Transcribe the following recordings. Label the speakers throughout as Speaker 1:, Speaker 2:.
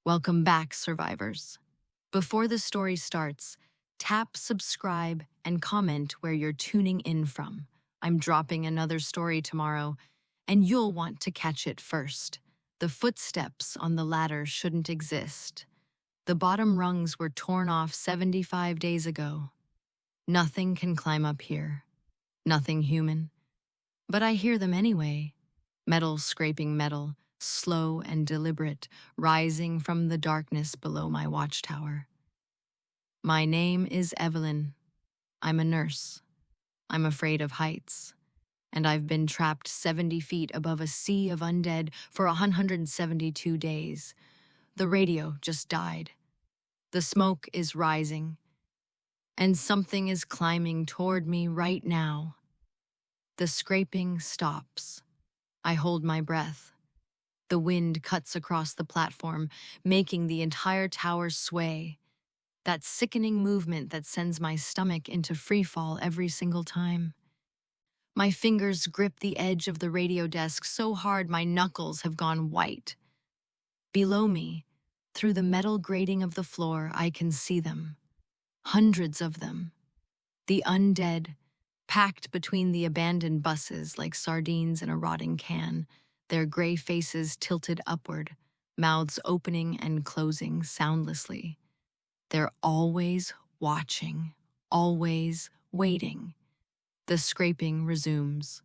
Speaker 1: Welcome back, survivors. Before the story starts, tap subscribe and comment where you're tuning in from. I'm dropping another story tomorrow, and you'll want to catch it first. The footsteps on the ladder shouldn't exist. The bottom rungs were torn off 75 days ago. Nothing can climb up here. Nothing human. But I hear them anyway. Metal scraping metal, slow and deliberate, rising from the darkness below my watchtower. My name is Evelyn. I'm a nurse. I'm afraid of heights. And I've been trapped 70 feet above a sea of undead for 172 days. The radio just died. The smoke is rising. And something is climbing toward me right now. The scraping stops. I hold my breath. The wind cuts across the platform, making the entire tower sway. That sickening movement that sends my stomach into freefall every single time. My fingers grip the edge of the radio desk so hard my knuckles have gone white. Below me, through the metal grating of the floor, I can see them. Hundreds of them. The undead, packed between the abandoned buses like sardines in a rotting can, their gray faces tilted upward, mouths opening and closing soundlessly. They're always watching, always waiting. The scraping resumes.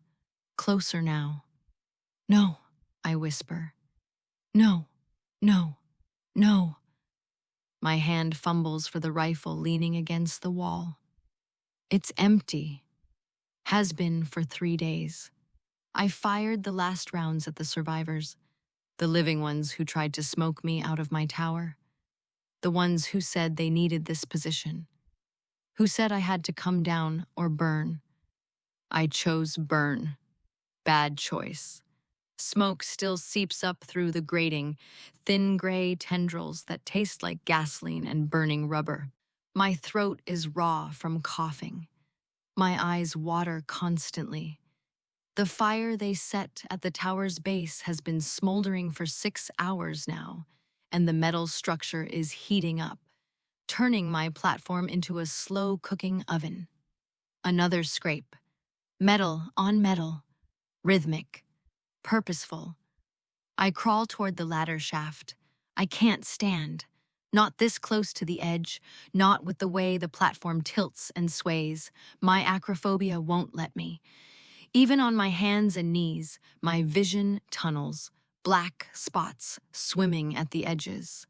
Speaker 1: Closer now. No, I whisper. No, no, no. My hand fumbles for the rifle leaning against the wall. It's empty. Has been for 3 days. I fired the last rounds at the survivors, the living ones who tried to smoke me out of my tower, the ones who said they needed this position, who said I had to come down or burn. I chose burn. Bad choice. Smoke still seeps up through the grating, thin gray tendrils that taste like gasoline and burning rubber. My throat is raw from coughing. My eyes water constantly. The fire they set at the tower's base has been smoldering for 6 hours now, and the metal structure is heating up, turning my platform into a slow-cooking oven. Another scrape. Metal on metal. Rhythmic. Purposeful. I crawl toward the ladder shaft. I can't stand. Not this close to the edge, not with the way the platform tilts and sways. My acrophobia won't let me. Even on my hands and knees, my vision tunnels, black spots swimming at the edges.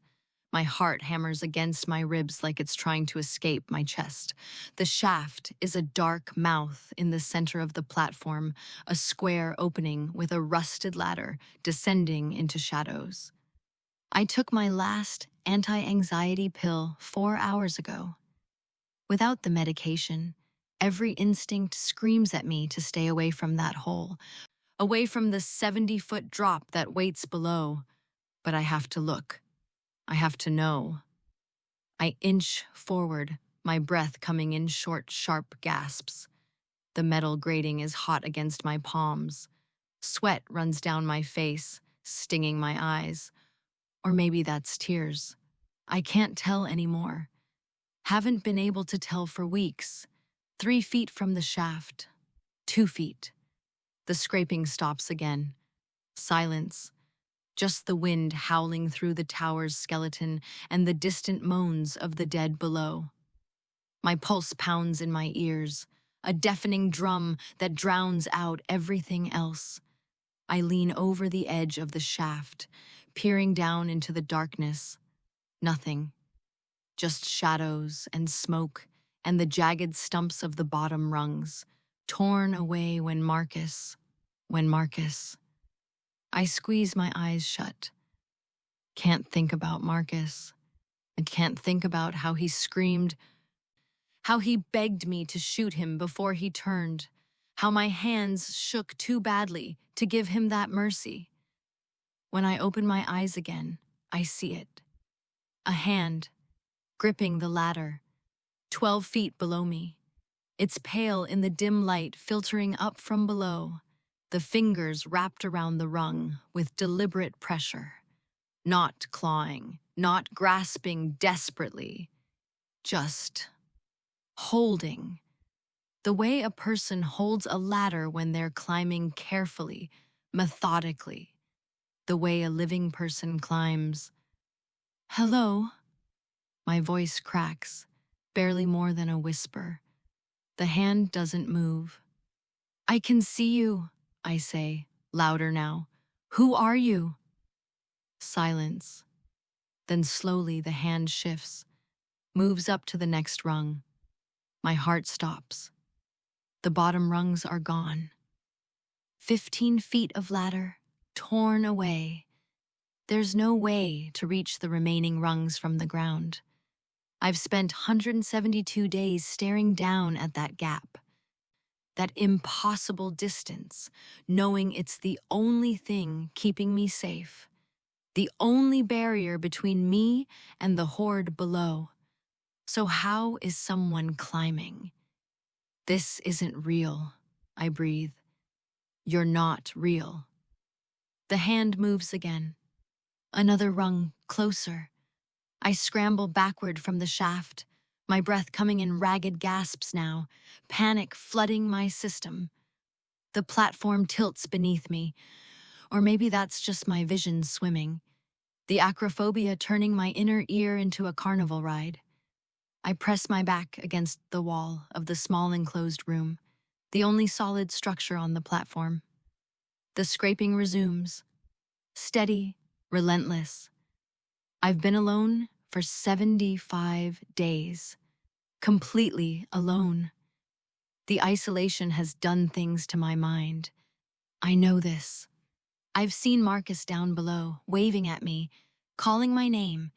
Speaker 1: My heart hammers against my ribs like it's trying to escape my chest. The shaft is a dark mouth in the center of the platform, a square opening with a rusted ladder descending into shadows. I took my last anti-anxiety pill 4 hours ago. Without the medication, every instinct screams at me to stay away from that hole, away from the 70-foot drop that waits below. But I have to look. I have to know. I inch forward, my breath coming in short, sharp gasps. The metal grating is hot against my palms. Sweat runs down my face, stinging my eyes. Or maybe that's tears. I can't tell anymore. Haven't been able to tell for weeks. 3 feet from the shaft. 2 feet. The scraping stops again. Silence. Just the wind howling through the tower's skeleton and the distant moans of the dead below. My pulse pounds in my ears, a deafening drum that drowns out everything else. I lean over the edge of the shaft, peering down into the darkness. Nothing. Just shadows and smoke and the jagged stumps of the bottom rungs, torn away when Marcus. I squeeze my eyes shut. Can't think about Marcus. I can't think about how he screamed, how he begged me to shoot him before he turned, how my hands shook too badly to give him that mercy. When I open my eyes again, I see it. A hand, gripping the ladder, 12 feet below me. It's pale in the dim light filtering up from below, the fingers wrapped around the rung with deliberate pressure. not clawing, not grasping desperately, just holding. The way a person holds a ladder when they're climbing carefully, methodically. The way a living person climbs. Hello? My voice cracks, barely more than a whisper. The hand doesn't move. I can see you, I say, louder now. Who are you? Silence. Then slowly the hand shifts, moves up to the next rung. My heart stops. The bottom rungs are gone. 15 feet of ladder, torn away. There's no way to reach the remaining rungs from the ground. I've spent 172 days staring down at that gap, that impossible distance, knowing it's the only thing keeping me safe, the only barrier between me and the horde below. So how is someone climbing? This isn't real, I breathe. You're not real. The hand moves again. Another rung, closer. I scramble backward from the shaft, my breath coming in ragged gasps now, panic flooding my system. The platform tilts beneath me, or maybe that's just my vision swimming, the acrophobia turning my inner ear into a carnival ride. I press my back against the wall of the small enclosed room, the only solid structure on the platform. The scraping resumes, steady, relentless. I've been alone for 75 days, completely alone. The isolation has done things to my mind. I know this. I've seen Marcus down below, waving at me, calling my name,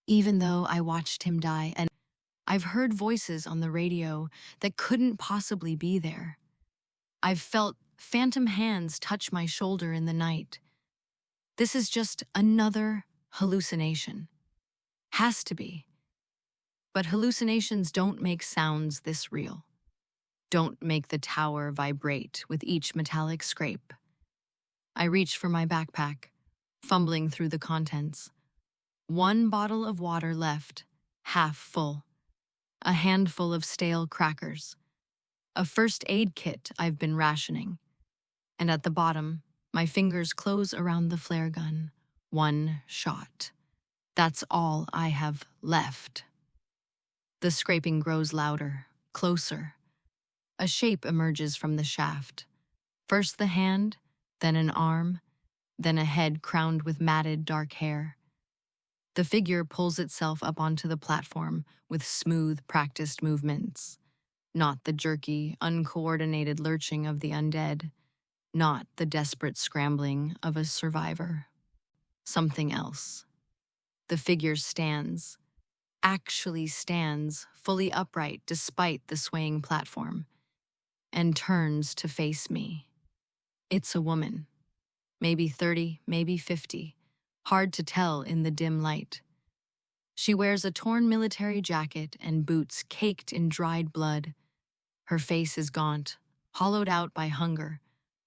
Speaker 1: even though I watched him die, and I've heard voices on the radio that couldn't possibly be there. I've felt phantom hands touch my shoulder in the night. This is just another hallucination. Has to be. But hallucinations don't make sounds this real. Don't make the tower vibrate with each metallic scrape. I reach for my backpack, fumbling through the contents. One bottle of water left, half full. A handful of stale crackers. A first aid kit I've been rationing. And at the bottom, my fingers close around the flare gun. One shot. That's all I have left. The scraping grows louder, closer. A shape emerges from the shaft. First the hand, then an arm, then a head crowned with matted dark hair. The figure pulls itself up onto the platform with smooth, practiced movements. Not the jerky, uncoordinated lurching of the undead. Not the desperate scrambling of a survivor. Something else. The figure stands, actually stands, fully upright despite the swaying platform, and turns to face me. It's a woman. Maybe 30, maybe 50. Hard to tell in the dim light. She wears a torn military jacket and boots caked in dried blood. Her face is gaunt, hollowed out by hunger,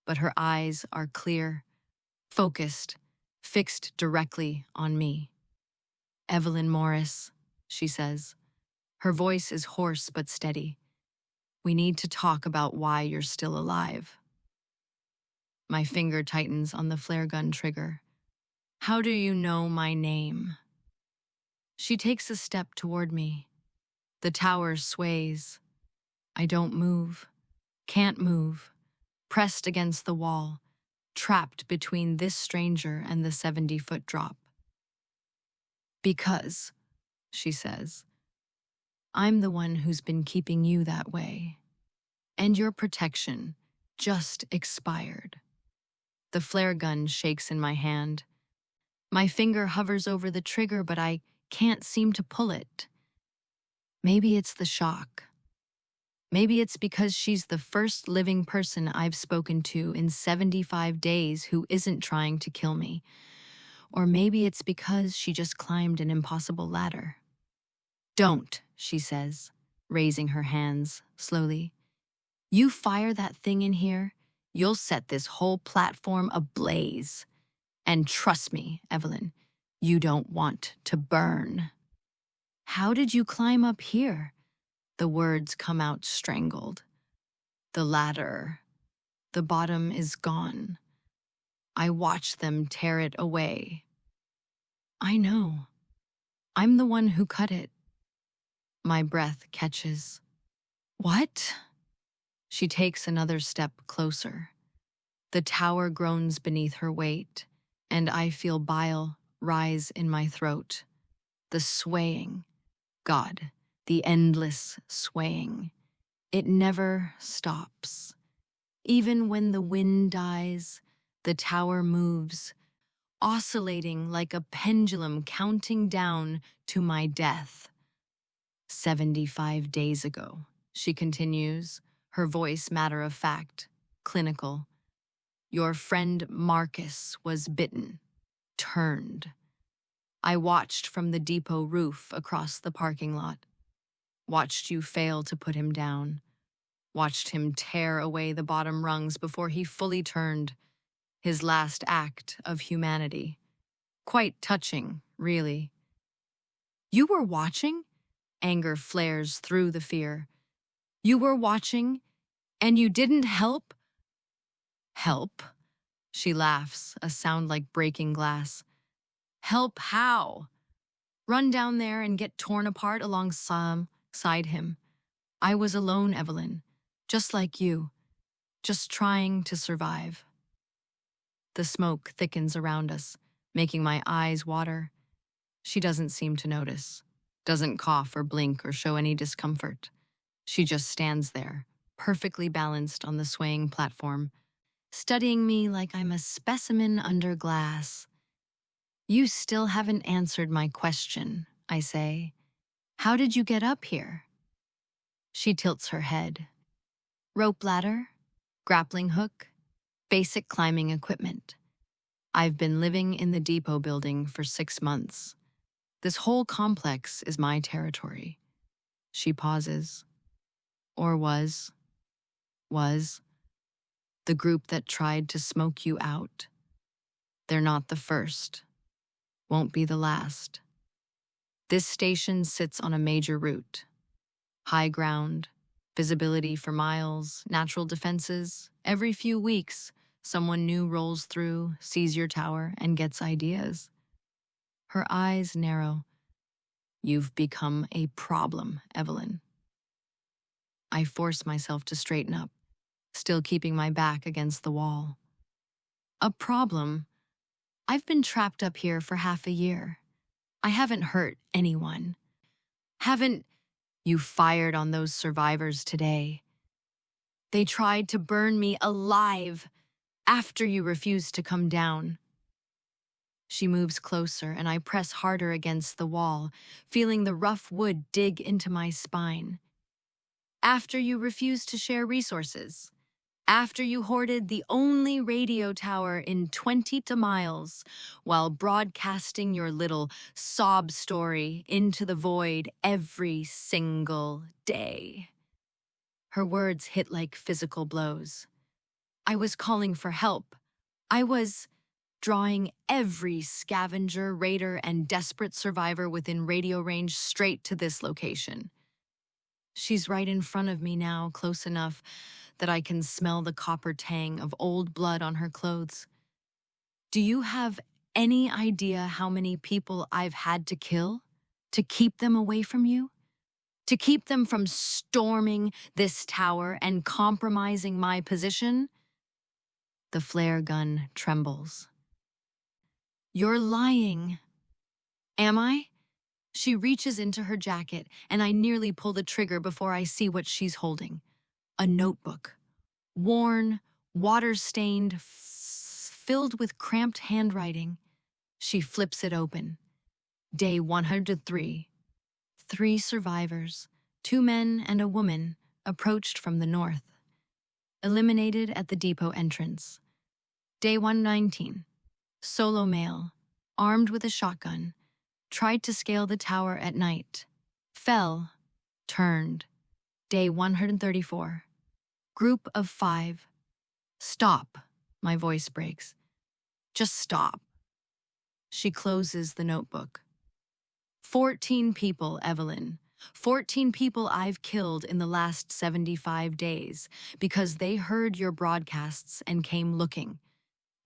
Speaker 1: but her eyes are clear, focused, fixed directly on me. Evelyn Morris, she says. Her voice is hoarse but steady. We need to talk about why you're still alive. My finger tightens on the flare gun trigger. How do you know my name? She takes a step toward me. The tower sways. I don't move, can't move, pressed against the wall, trapped between this stranger and the 70-foot drop. Because, she says, I'm the one who's been keeping you that way. And your protection just expired. The flare gun shakes in my hand. My finger hovers over the trigger, but I can't seem to pull it. Maybe it's the shock. Maybe it's because she's the first living person I've spoken to in 75 days who isn't trying to kill me. Or maybe it's because she just climbed an impossible ladder. Don't, she says, raising her hands slowly. You fire that thing in here, you'll set this whole platform ablaze. And trust me, Evelyn, You don't want to burn. How did you climb up here? The words come out strangled. The ladder. The bottom is gone. I watch them tear it away. I know. I'm the one who cut it. My breath catches. What? She takes another step closer. The tower groans beneath her weight, and I feel bile rise in my throat. The swaying. God, the endless swaying. It never stops. Even when the wind dies, the tower moves, oscillating like a pendulum counting down to my death. 75 days ago, she continues, her voice matter-of-fact, clinical. Your friend Marcus was bitten, turned. I watched from the depot roof across the parking lot. Watched you fail to put him down. Watched him tear away the bottom rungs before he fully turned. His last act of humanity. Quite touching, really. You were watching? Anger flares through the fear. You were watching, and you didn't help? Help? She laughs, a sound like breaking glass. Help how? Run down there and get torn apart alongside him. I was alone, Evelyn, just like you, just trying to survive. The smoke thickens around us, making my eyes water. She doesn't seem to notice, doesn't cough or blink or show any discomfort. She just stands there, perfectly balanced on the swaying platform, studying me like I'm a specimen under glass. You still haven't answered my question, I say. How did you get up here? She tilts her head. Rope ladder, grappling hook, basic climbing equipment. I've been living in the depot building for 6 months. This whole complex is my territory. She pauses. Or was. The group that tried to smoke you out. They're not the first. Won't be the last. This station sits on a major route. High ground, visibility for miles, natural defenses. Every few weeks, someone new rolls through, sees your tower, and gets ideas. Her eyes narrow. You've become a problem, Evelyn. I force myself to straighten up, still keeping my back against the wall. A problem? I've been trapped up here for half a year. I haven't hurt anyone. Haven't you fired on those survivors today? They tried to burn me alive after you refused to come down. She moves closer and I press harder against the wall, feeling the rough wood dig into my spine. After you refused to share resources. After you hoarded the only radio tower in 20 miles while broadcasting your little sob story into the void every single day. Her words hit like physical blows. I was calling for help. I was drawing every scavenger, raider, and desperate survivor within radio range straight to this location. She's right in front of me now, close enough that I can smell the copper tang of old blood on her clothes. Do you have any idea how many people I've had to kill to keep them away from you? To keep them from storming this tower and compromising my position? The flare gun trembles. You're lying. Am I? She reaches into her jacket, and I nearly pull the trigger before I see what she's holding. A notebook. Worn, water-stained, filled with cramped handwriting. She flips it open. Day 103. 3 survivors, 2 men and a woman, approached from the north. Eliminated at the depot entrance. Day 119. Solo male, armed with a shotgun, tried to scale the tower at night. Fell, turned. Day 134. Group of 5. Stop, my voice breaks. Just stop. She closes the notebook. 14 people, Evelyn. 14 people I've killed in the last 75 days because they heard your broadcasts and came looking.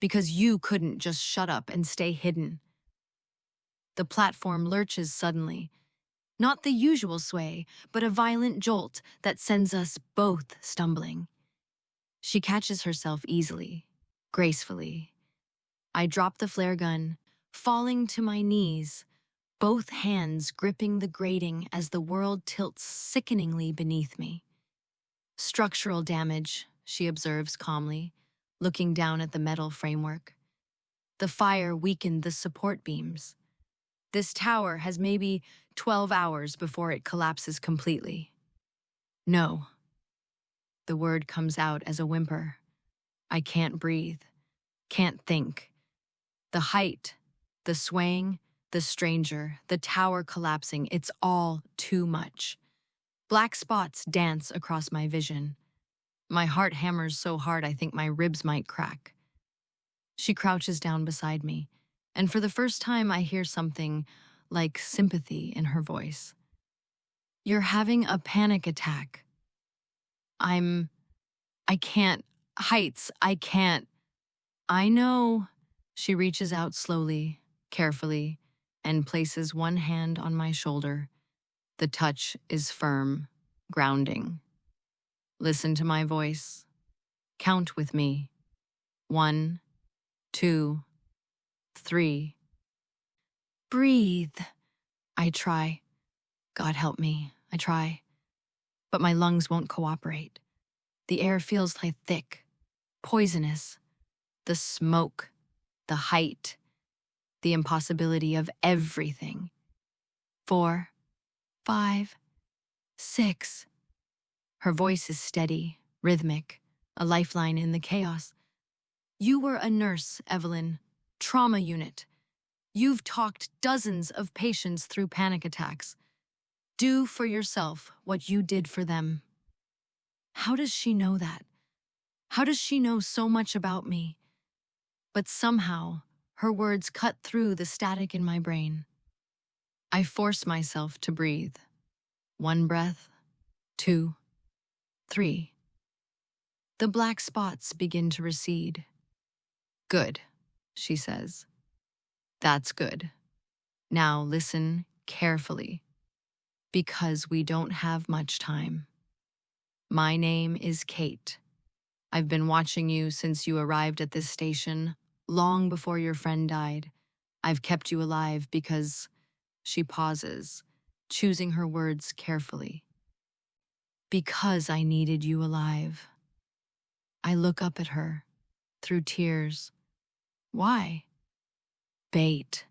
Speaker 1: Because you couldn't just shut up and stay hidden. The platform lurches suddenly. Not the usual sway, but a violent jolt that sends us both stumbling. She catches herself easily, gracefully. I drop the flare gun, falling to my knees, both hands gripping the grating as the world tilts sickeningly beneath me. Structural damage, she observes calmly, looking down at the metal framework. The fire weakened the support beams. This tower has maybe 12 hours before it collapses completely. No. The word comes out as a whimper. I can't breathe, can't think. The height, the swaying, the stranger, the tower collapsing, it's all too much. Black spots dance across my vision. My heart hammers so hard I think my ribs might crack. She crouches down beside me, and for the first time I hear something like sympathy in her voice. You're having a panic attack. I can't. Heights, I can't. I know. She reaches out slowly, carefully, and places one hand on my shoulder. The touch is firm, grounding. Listen to my voice. Count with me. 1, 2, 3. Breathe. I try. God help me, I try. But my lungs won't cooperate. The air feels like thick, poisonous. The smoke, the height, the impossibility of everything. 4, 5, 6. Her voice is steady, rhythmic, a lifeline in the chaos. You were a nurse, Evelyn. Trauma unit. You've talked dozens of patients through panic attacks. Do for yourself what you did for them. How does she know that? How does she know so much about me? But somehow, her words cut through the static in my brain. I force myself to breathe. 1 breath, 2, 3. The black spots begin to recede. Good, she says. That's good. Now listen carefully, because we don't have much time. My name is Kate. I've been watching you since you arrived at this station, long before your friend died. I've kept you alive because... She pauses, choosing her words carefully. Because I needed you alive. I look up at her, through tears. Why? Bait.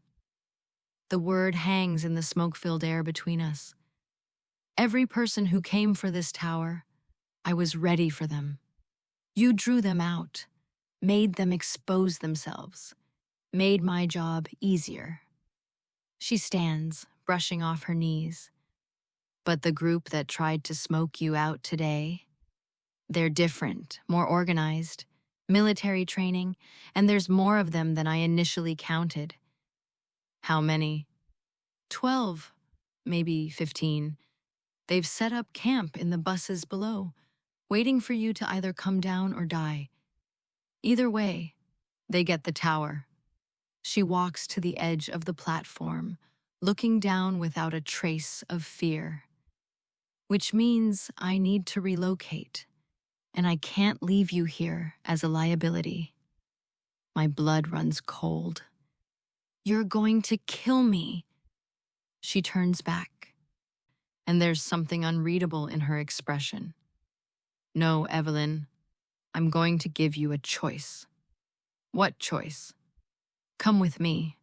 Speaker 1: The word hangs in the smoke-filled air between us. Every person who came for this tower, I was ready for them. You drew them out, made them expose themselves, made my job easier. She stands, brushing off her knees. But the group that tried to smoke you out today, they're different, more organized, military training, and there's more of them than I initially counted. How many? 12, maybe 15. They've set up camp in the buses below, waiting for you to either come down or die. Either way, they get the tower. She walks to the edge of the platform, looking down without a trace of fear. Which means I need to relocate, and I can't leave you here as a liability. My blood runs cold. You're going to kill me. She turns back, and there's something unreadable in her expression. No, Evelyn, I'm going to give you a choice. What choice? Come with me,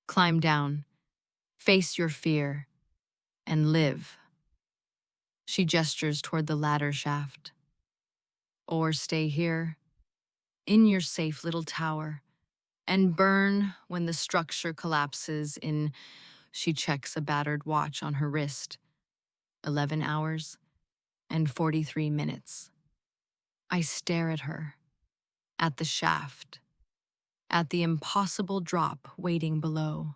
Speaker 1: climb down, face your fear, and live. She gestures toward the ladder shaft. Or stay here, in your safe little tower, and burn when the structure collapses in... She checks a battered watch on her wrist. 11 hours and 43 minutes. I stare at her, at the shaft, at the impossible drop waiting below.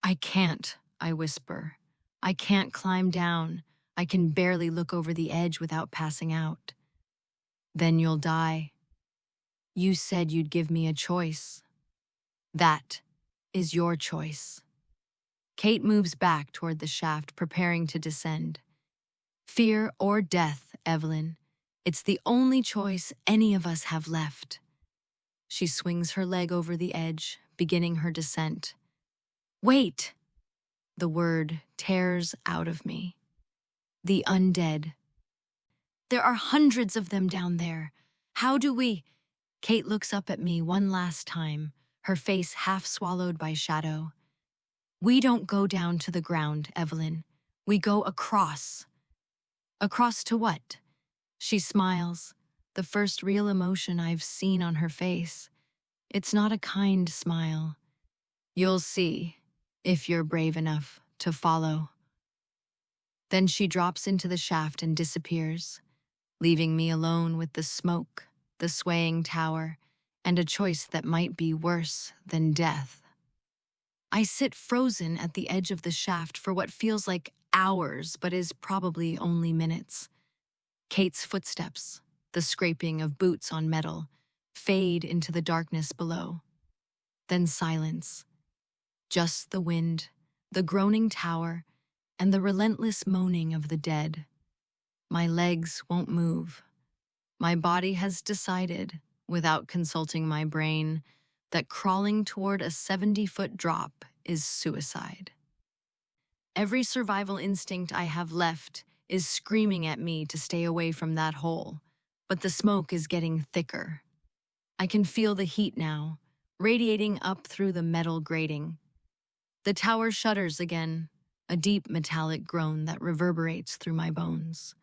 Speaker 1: I can't, I whisper. I can't climb down. I can barely look over the edge without passing out. Then you'll die. You said you'd give me a choice. That is your choice. Kate moves back toward the shaft, preparing to descend. Fear or death, Evelyn. It's the only choice any of us have left. She swings her leg over the edge, beginning her descent. Wait! The word tears out of me. The undead. There are hundreds of them down there. How do we… Kate looks up at me one last time, her face half swallowed by shadow. We don't go down to the ground, Evelyn. We go across. Across to what? She smiles, the first real emotion I've seen on her face. It's not a kind smile. You'll see, if you're brave enough to follow. Then she drops into the shaft and disappears, leaving me alone with the smoke, the swaying tower, and a choice that might be worse than death. I sit frozen at the edge of the shaft for what feels like hours, but is probably only minutes. Kate's footsteps, the scraping of boots on metal, fade into the darkness below. Then silence. Just the wind, the groaning tower, and the relentless moaning of the dead. My legs won't move. My body has decided, without consulting my brain, that crawling toward a 70-foot drop is suicide. Every survival instinct I have left is screaming at me to stay away from that hole, but the smoke is getting thicker. I can feel the heat now, radiating up through the metal grating. The tower shudders again, a deep metallic groan that reverberates through my bones.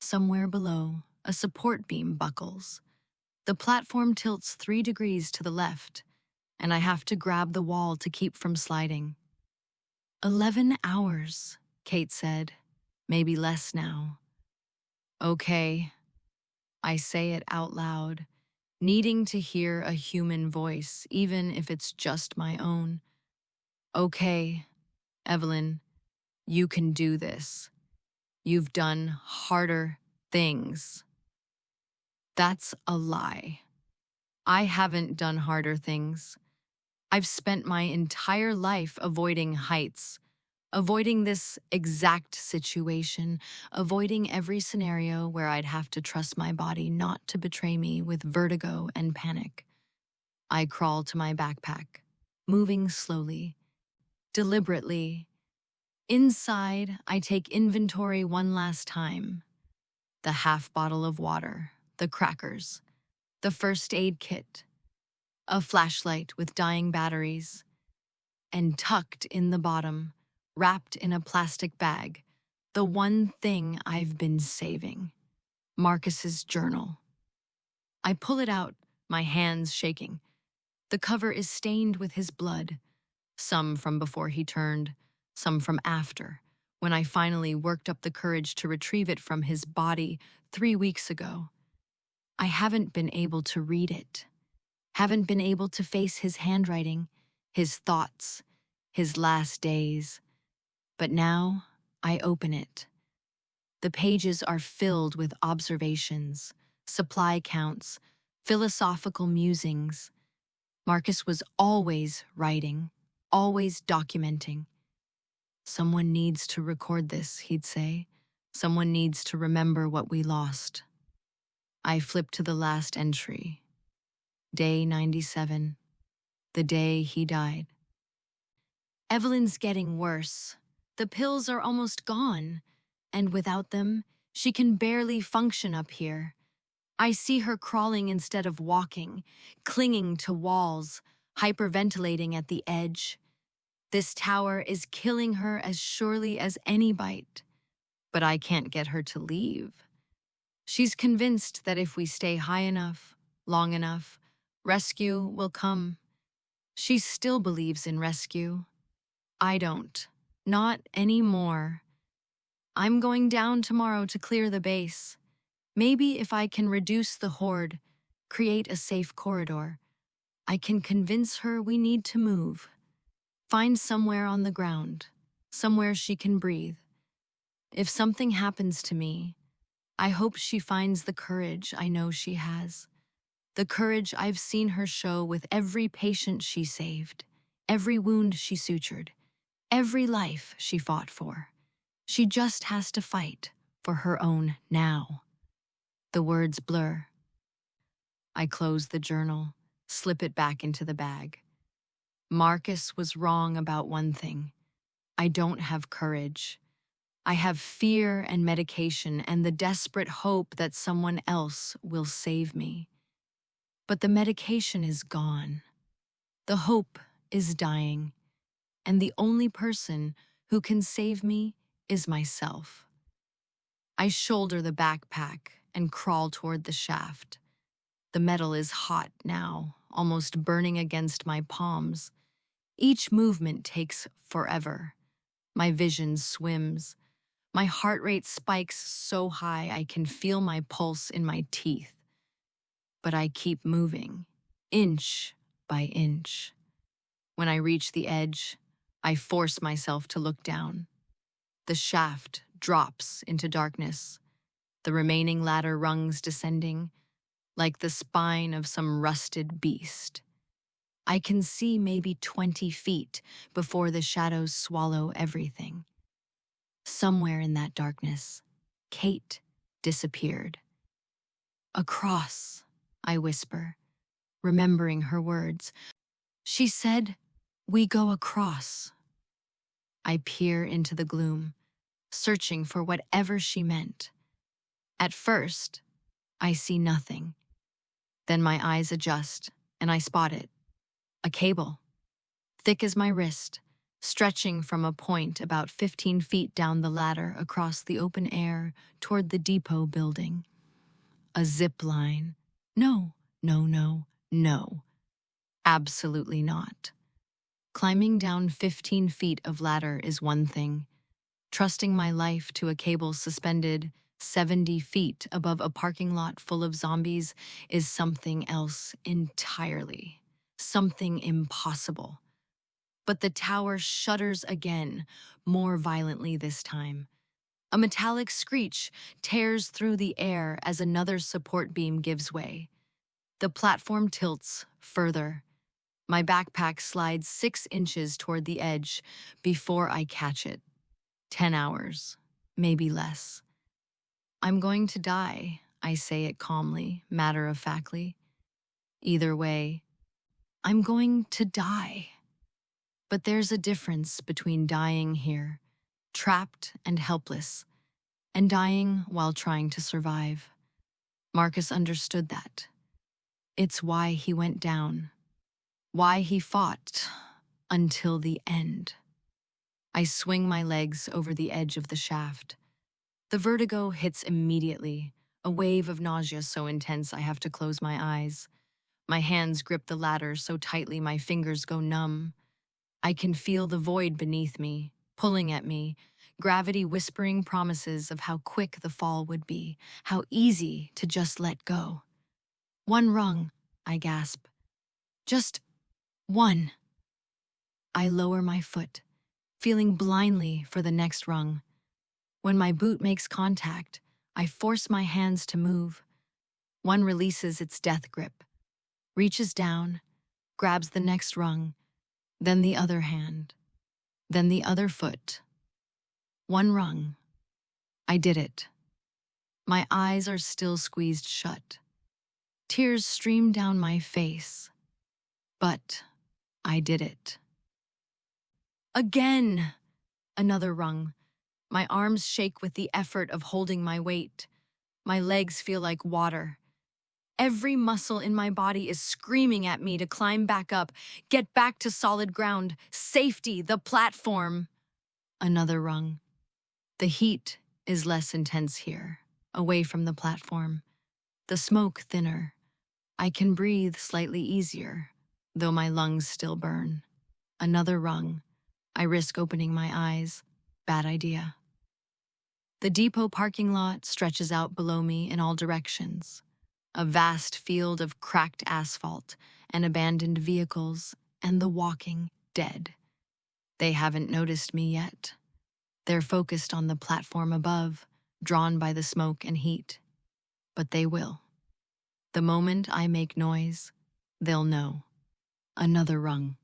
Speaker 1: Somewhere below, a support beam buckles. The platform tilts 3 degrees to the left, and I have to grab the wall to keep from sliding. 11 hours, Kate said. Maybe less now. Okay. I say it out loud, needing to hear a human voice, even if it's just my own. Okay, Evelyn, you can do this. You've done harder things. That's a lie. I haven't done harder things. I've spent my entire life avoiding heights, avoiding this exact situation, avoiding every scenario where I'd have to trust my body not to betray me with vertigo and panic. I crawl to my backpack, moving slowly, deliberately. Inside, I take inventory one last time. The half bottle of water, the crackers, the first aid kit, a flashlight with dying batteries, and tucked in the bottom, wrapped in a plastic bag, the one thing I've been saving, Marcus's journal. I pull it out, my hands shaking. The cover is stained with his blood, some from before he turned, some from after, when I finally worked up the courage to retrieve it from his body 3 weeks ago. I haven't been able to read it, haven't been able to face his handwriting, his thoughts, his last days. But now I open it. The pages are filled with observations, supply counts, philosophical musings. Marcus was always writing, always documenting. Someone needs to record this, he'd say. Someone needs to remember what we lost. I flip to the last entry. Day 97, the day he died. Evelyn's getting worse. The pills are almost gone, and without them, she can barely function up here. I see her crawling instead of walking, clinging to walls, hyperventilating at the edge. This tower is killing her as surely as any bite, but I can't get her to leave. She's convinced that if we stay high enough, long enough, rescue will come. She still believes in rescue. I don't. Not anymore. I'm going down tomorrow to clear the base. Maybe if I can reduce the horde, create a safe corridor, I can convince her we need to move. Find somewhere on the ground, somewhere she can breathe. If something happens to me, I hope she finds the courage I know she has. The courage I've seen her show with every patient she saved, every wound she sutured, every life she fought for. She just has to fight for her own now. The words blur. I close the journal, slip it back into the bag. Marcus was wrong about one thing. I don't have courage. I have fear and medication and the desperate hope that someone else will save me. But the medication is gone. The hope is dying. And the only person who can save me is myself. I shoulder the backpack and crawl toward the shaft. The metal is hot now, almost burning against my palms. Each movement takes forever. My vision swims. My heart rate spikes so high I can feel my pulse in my teeth. But I keep moving, inch by inch. When I reach the edge, I force myself to look down. The shaft drops into darkness, the remaining ladder rungs descending, like the spine of some rusted beast. I can see maybe 20 feet before the shadows swallow everything. Somewhere in that darkness, Kate disappeared. Across, I whisper, remembering her words. She said, "We go across." I peer into the gloom, searching for whatever she meant. At first, I see nothing. Then my eyes adjust, and I spot it. A cable, thick as my wrist, stretching from a point about 15 feet down the ladder across the open air toward the depot building. A zip line. No, no, no, no. Absolutely not. Climbing down 15 feet of ladder is one thing. Trusting my life to a cable suspended 70 feet above a parking lot full of zombies is something else entirely. Something impossible. But the tower shudders again, more violently this time. A metallic screech tears through the air as another support beam gives way. The platform tilts further. My backpack slides 6 inches toward the edge before I catch it. 10 hours, maybe less. I'm going to die, I say it calmly, matter-of-factly. Either way, I'm going to die. But there's a difference between dying here, trapped and helpless, and dying while trying to survive. Marcus understood that. It's why he went down, why he fought until the end. I swing my legs over the edge of the shaft. The vertigo hits immediately, a wave of nausea so intense I have to close my eyes. My hands grip the ladder so tightly my fingers go numb. I can feel the void beneath me, pulling at me, gravity whispering promises of how quick the fall would be, how easy to just let go. One rung, I gasp. Just one. I lower my foot, feeling blindly for the next rung. When my boot makes contact, I force my hands to move. One releases its death grip, reaches down, grabs the next rung, then the other hand, then the other foot. One rung. I did it. My eyes are still squeezed shut. Tears stream down my face. But I did it. Again! Another rung. My arms shake with the effort of holding my weight. My legs feel like water. Every muscle in my body is screaming at me to climb back up, get back to solid ground, safety, the platform. Another rung. The heat is less intense here, away from the platform. The smoke thinner. I can breathe slightly easier, though my lungs still burn. Another rung. I risk opening my eyes. Bad idea. The depot parking lot stretches out below me in all directions. A vast field of cracked asphalt, and abandoned vehicles and the walking dead. They haven't noticed me yet. They're focused on the platform above, drawn by the smoke and heat. But they will. The moment I make noise, they'll know. Another rung.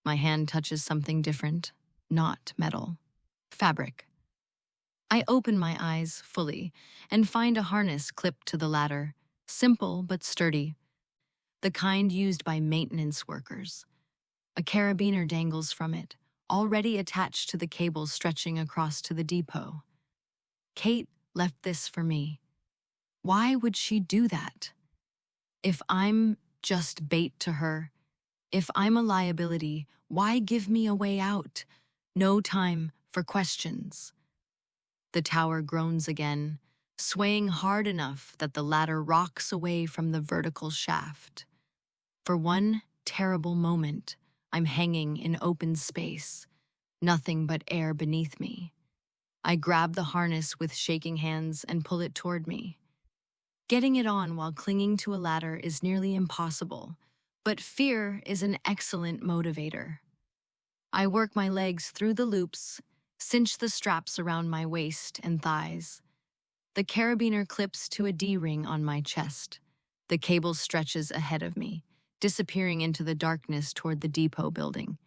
Speaker 1: My hand touches something different, not metal. Fabric. I open my eyes fully and find a harness clipped to the ladder, simple but sturdy, the kind used by maintenance workers. A carabiner dangles from it, already attached to the cable stretching across to the depot. Kate left this for me. Why would she do that? If I'm just bait to her, if I'm a liability, why give me a way out? No time for questions. The tower groans again, swaying hard enough that the ladder rocks away from the vertical shaft. For one terrible moment, I'm hanging in open space, nothing but air beneath me. I grab the harness with shaking hands and pull it toward me. Getting it on while clinging to a ladder is nearly impossible, but fear is an excellent motivator. I work my legs through the loops, cinch the straps around my waist and thighs. The carabiner clips to a D-ring on my chest. The cable stretches ahead of me, disappearing into the darkness toward the depot building.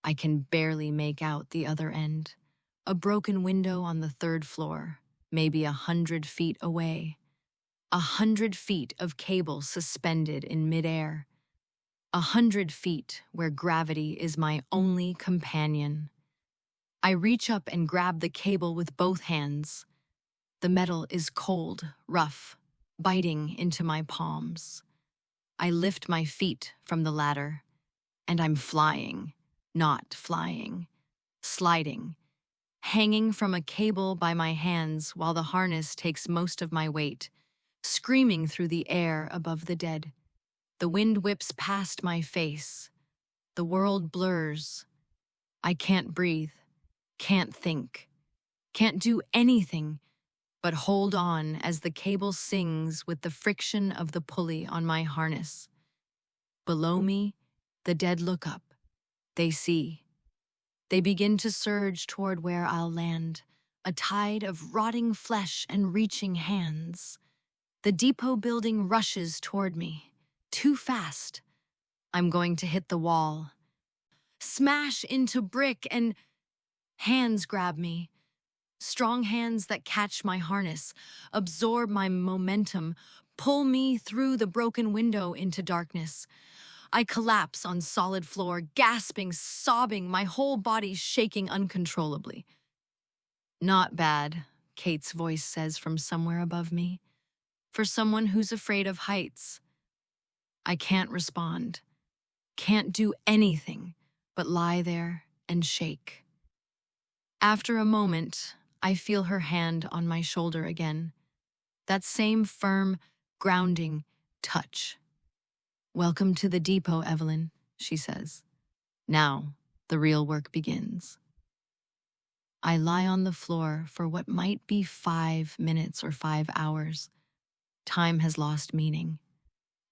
Speaker 1: I can barely make out the other end. A broken window on the third floor, maybe 100 feet away. 100 feet of cable suspended in midair. 100 feet where gravity is my only companion. I reach up and grab the cable with both hands. The metal is cold, rough, biting into my palms. I lift my feet from the ladder, and I'm flying, not flying, sliding, hanging from a cable by my hands while the harness takes most of my weight, screaming through the air above the dead. The wind whips past my face. The world blurs. I can't breathe, can't think, can't do anything but hold on as the cable sings with the friction of the pulley on my harness. Below me, the dead look up. They see. They begin to surge toward where I'll land, a tide of rotting flesh and reaching hands. The depot building rushes toward me, too fast. I'm going to hit the wall, smash into brick, and hands grab me. Strong hands that catch my harness, absorb my momentum, pull me through the broken window into darkness. I collapse on solid floor, gasping, sobbing, my whole body shaking uncontrollably. Not bad, Kate's voice says from somewhere above me. For someone who's afraid of heights. I can't respond, can't do anything but lie there and shake. After a moment, I feel her hand on my shoulder again. That same firm, grounding touch. "Welcome to the depot, Evelyn," she says. "Now, the real work begins." I lie on the floor for what might be 5 minutes or 5 hours. Time has lost meaning.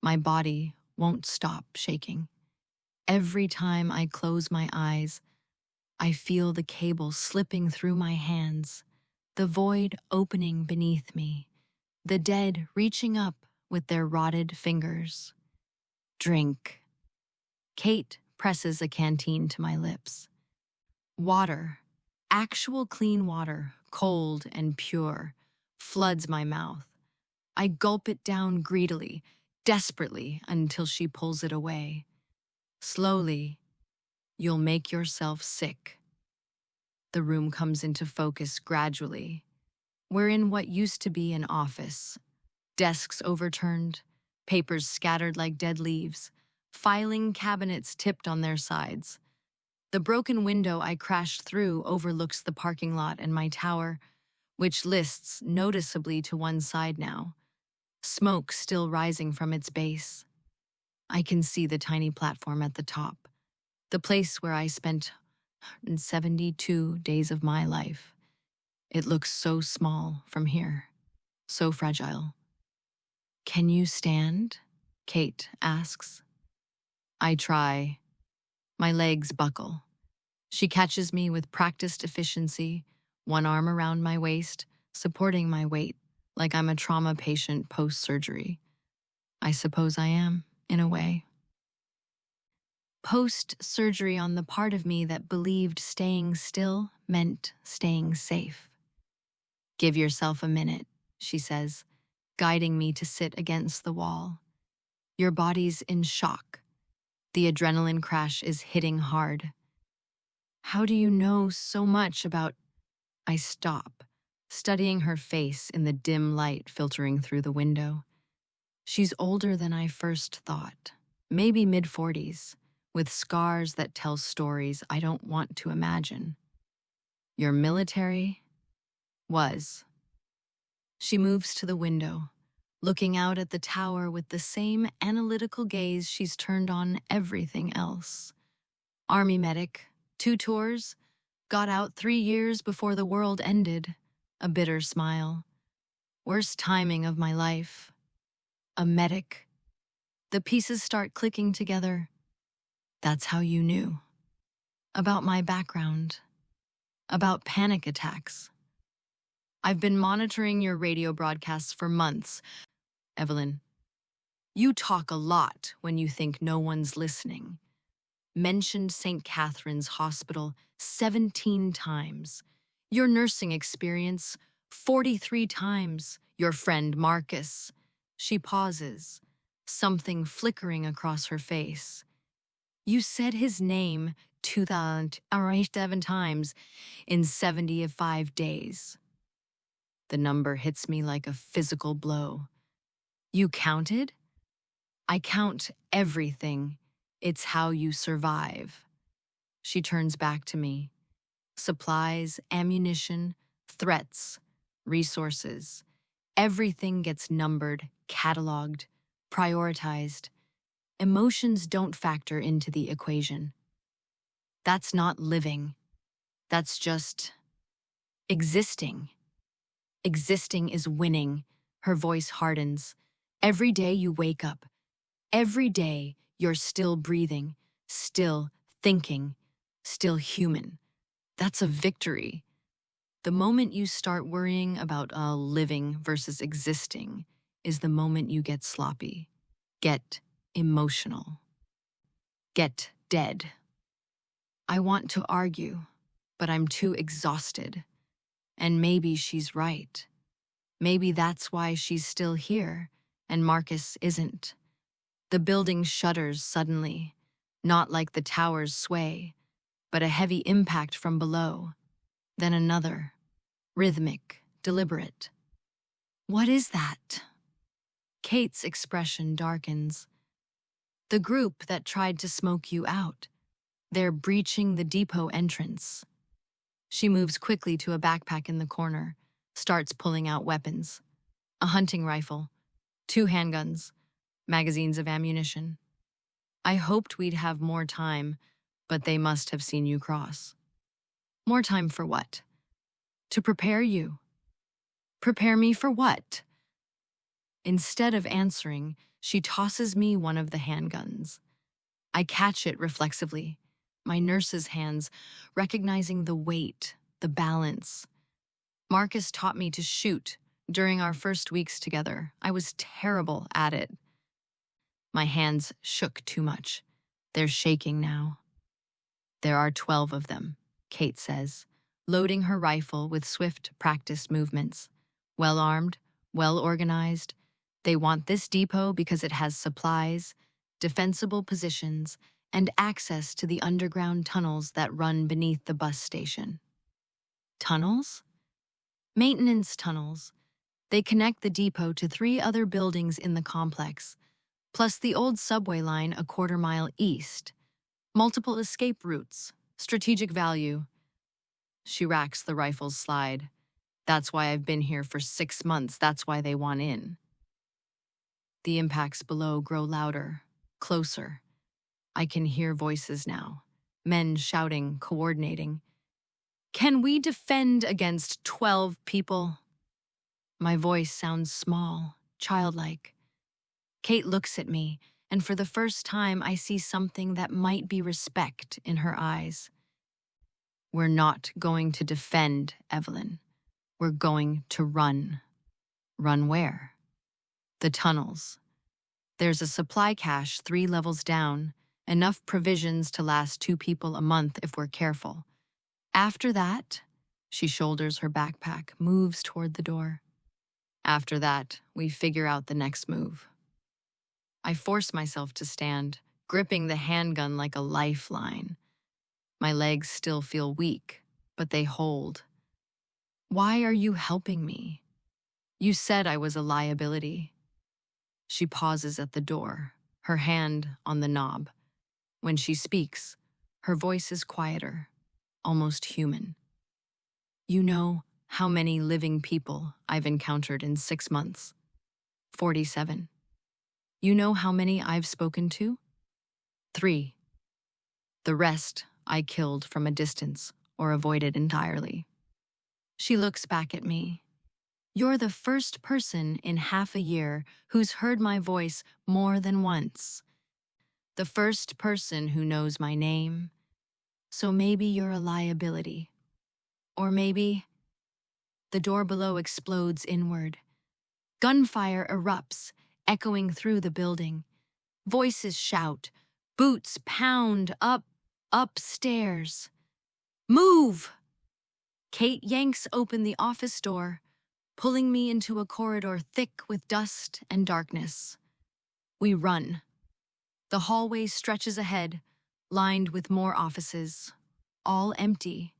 Speaker 1: My body won't stop shaking. Every time I close my eyes, I feel the cable slipping through my hands, the void opening beneath me, the dead reaching up with their rotted fingers. Drink. Kate presses a canteen to my lips. Water, actual clean water, cold and pure, floods my mouth. I gulp it down greedily, desperately, until she pulls it away. Slowly, "You'll make yourself sick." The room comes into focus gradually. We're in what used to be an office. Desks overturned, papers scattered like dead leaves, filing cabinets tipped on their sides. The broken window I crashed through overlooks the parking lot and my tower, which lists noticeably to one side now, smoke still rising from its base. I can see the tiny platform at the top, the place where I spent 172 days of my life. It looks so small from here, so fragile. "Can you stand?" Kate asks. I try. My legs buckle. She catches me with practiced efficiency, one arm around my waist, supporting my weight, like I'm a trauma patient post-surgery. I suppose I am, in a way. Post-surgery on the part of me that believed staying still meant staying safe. Give yourself a minute, she says, guiding me to sit against the wall. Your body's in shock. The adrenaline crash is hitting hard. How do you know so much about... I stop, studying her face in the dim light filtering through the window. She's older than I first thought, maybe mid-40s, with scars that tell stories I don't want to imagine. Your military? Was. She moves to the window, looking out at the tower with the same analytical gaze she's turned on everything else. Army medic, 2 tours, got out 3 years before the world ended. A bitter smile. Worst timing of my life. A medic. The pieces start clicking together. That's how you knew. About my background. About panic attacks. I've been monitoring your radio broadcasts for months. Evelyn, you talk a lot when you think no one's listening. Mentioned St. Catherine's Hospital 17 times. Your nursing experience 43 times. Your friend Marcus. She pauses, something flickering across her face. You said his name 2,007 times in 75 days. The number hits me like a physical blow. You counted? I count everything. It's how you survive. She turns back to me. Supplies, ammunition, threats, resources. Everything gets numbered, cataloged, prioritized. Emotions don't factor into the equation. That's not living. That's just existing. Existing is winning. Her voice hardens. Every day you wake up. Every day you're still breathing, still thinking, still human. That's a victory. The moment you start worrying about living versus existing is the moment you get sloppy, get emotional, get dead. I want to argue, but I'm too exhausted. And maybe she's right. Maybe that's why she's still here, and Marcus isn't. The building shudders suddenly, not like the towers sway, but a heavy impact from below. Then another, rhythmic, deliberate. What is that? Kate's expression darkens. The group that tried to smoke you out. They're breaching the depot entrance. She moves quickly to a backpack in the corner, starts pulling out weapons. A hunting rifle, 2 handguns, magazines of ammunition. I hoped we'd have more time, but they must have seen you cross. More time for what? To prepare you. Prepare me for what? Instead of answering, she tosses me one of the handguns. I catch it reflexively, my nurse's hands, recognizing the weight, the balance. Marcus taught me to shoot during our first weeks together. I was terrible at it. My hands shook too much. They're shaking now. There are 12 of them, Kate says, loading her rifle with swift, practiced movements. Well-armed, well-organized. They want this depot because it has supplies, defensible positions, and access to the underground tunnels that run beneath the bus station. Tunnels? Maintenance tunnels. They connect the depot to 3 other buildings in the complex, plus the old subway line a quarter-mile east. Multiple escape routes, strategic value. She racks the rifle's slide. That's why I've been here for 6 months. That's why they want in. The impacts below grow louder, closer. I can hear voices now, men shouting, coordinating. Can we defend against 12 people? My voice sounds small, childlike. Kate looks at me, and for the first time I see something that might be respect in her eyes. We're not going to defend, Evelyn. We're going to run. Run where? The tunnels. There's a supply cache 3 levels down, enough provisions to last 2 people a month if we're careful. After that, she shoulders her backpack, moves toward the door. After that, we figure out the next move. I force myself to stand, gripping the handgun like a lifeline. My legs still feel weak, but they hold. Why are you helping me? You said I was a liability. She pauses at the door, her hand on the knob. When she speaks, her voice is quieter, almost human. You know how many living people I've encountered in 6 months? 47. You know how many I've spoken to? 3. The rest I killed from a distance or avoided entirely. She looks back at me. You're the first person in half a year who's heard my voice more than once. The first person who knows my name. So maybe you're a liability. Or maybe... The door below explodes inward. Gunfire erupts, echoing through the building. Voices shout. Boots pound upstairs. Move! Kate yanks open the office door, pulling me into a corridor thick with dust and darkness. We run. The hallway stretches ahead, lined with more offices, all empty,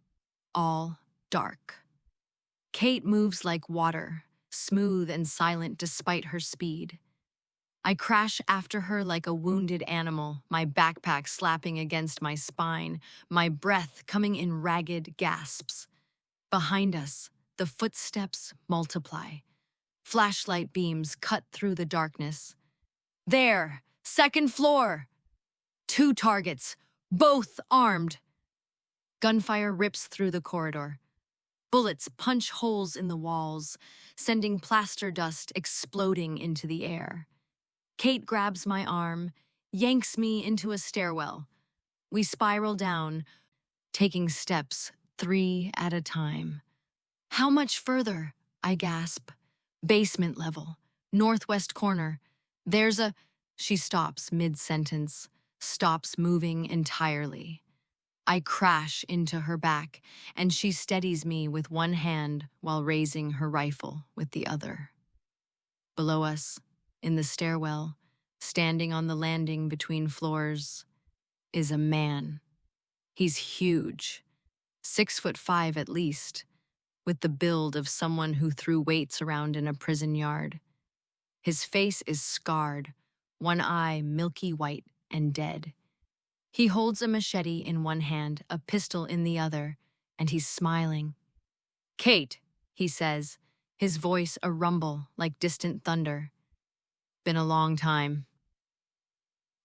Speaker 1: all dark. Kate moves like water, smooth and silent despite her speed. I crash after her like a wounded animal, my backpack slapping against my spine, my breath coming in ragged gasps. Behind us, the footsteps multiply. Flashlight beams cut through the darkness. There, 2nd floor. 2 targets, both armed. Gunfire rips through the corridor. Bullets punch holes in the walls, sending plaster dust exploding into the air. Kate grabs my arm, yanks me into a stairwell. We spiral down, taking steps 3 at a time. How much further? I gasp. Basement level, northwest corner. There's a... She stops mid-sentence, stops moving entirely. I crash into her back, and she steadies me with one hand while raising her rifle with the other. Below us, in the stairwell, standing on the landing between floors, is a man. He's huge, 6'5" at least, with the build of someone who threw weights around in a prison yard. His face is scarred, one eye milky white and dead. He holds a machete in one hand, a pistol in the other, and he's smiling. "Kate," he says, his voice a rumble like distant thunder. "Been a long time."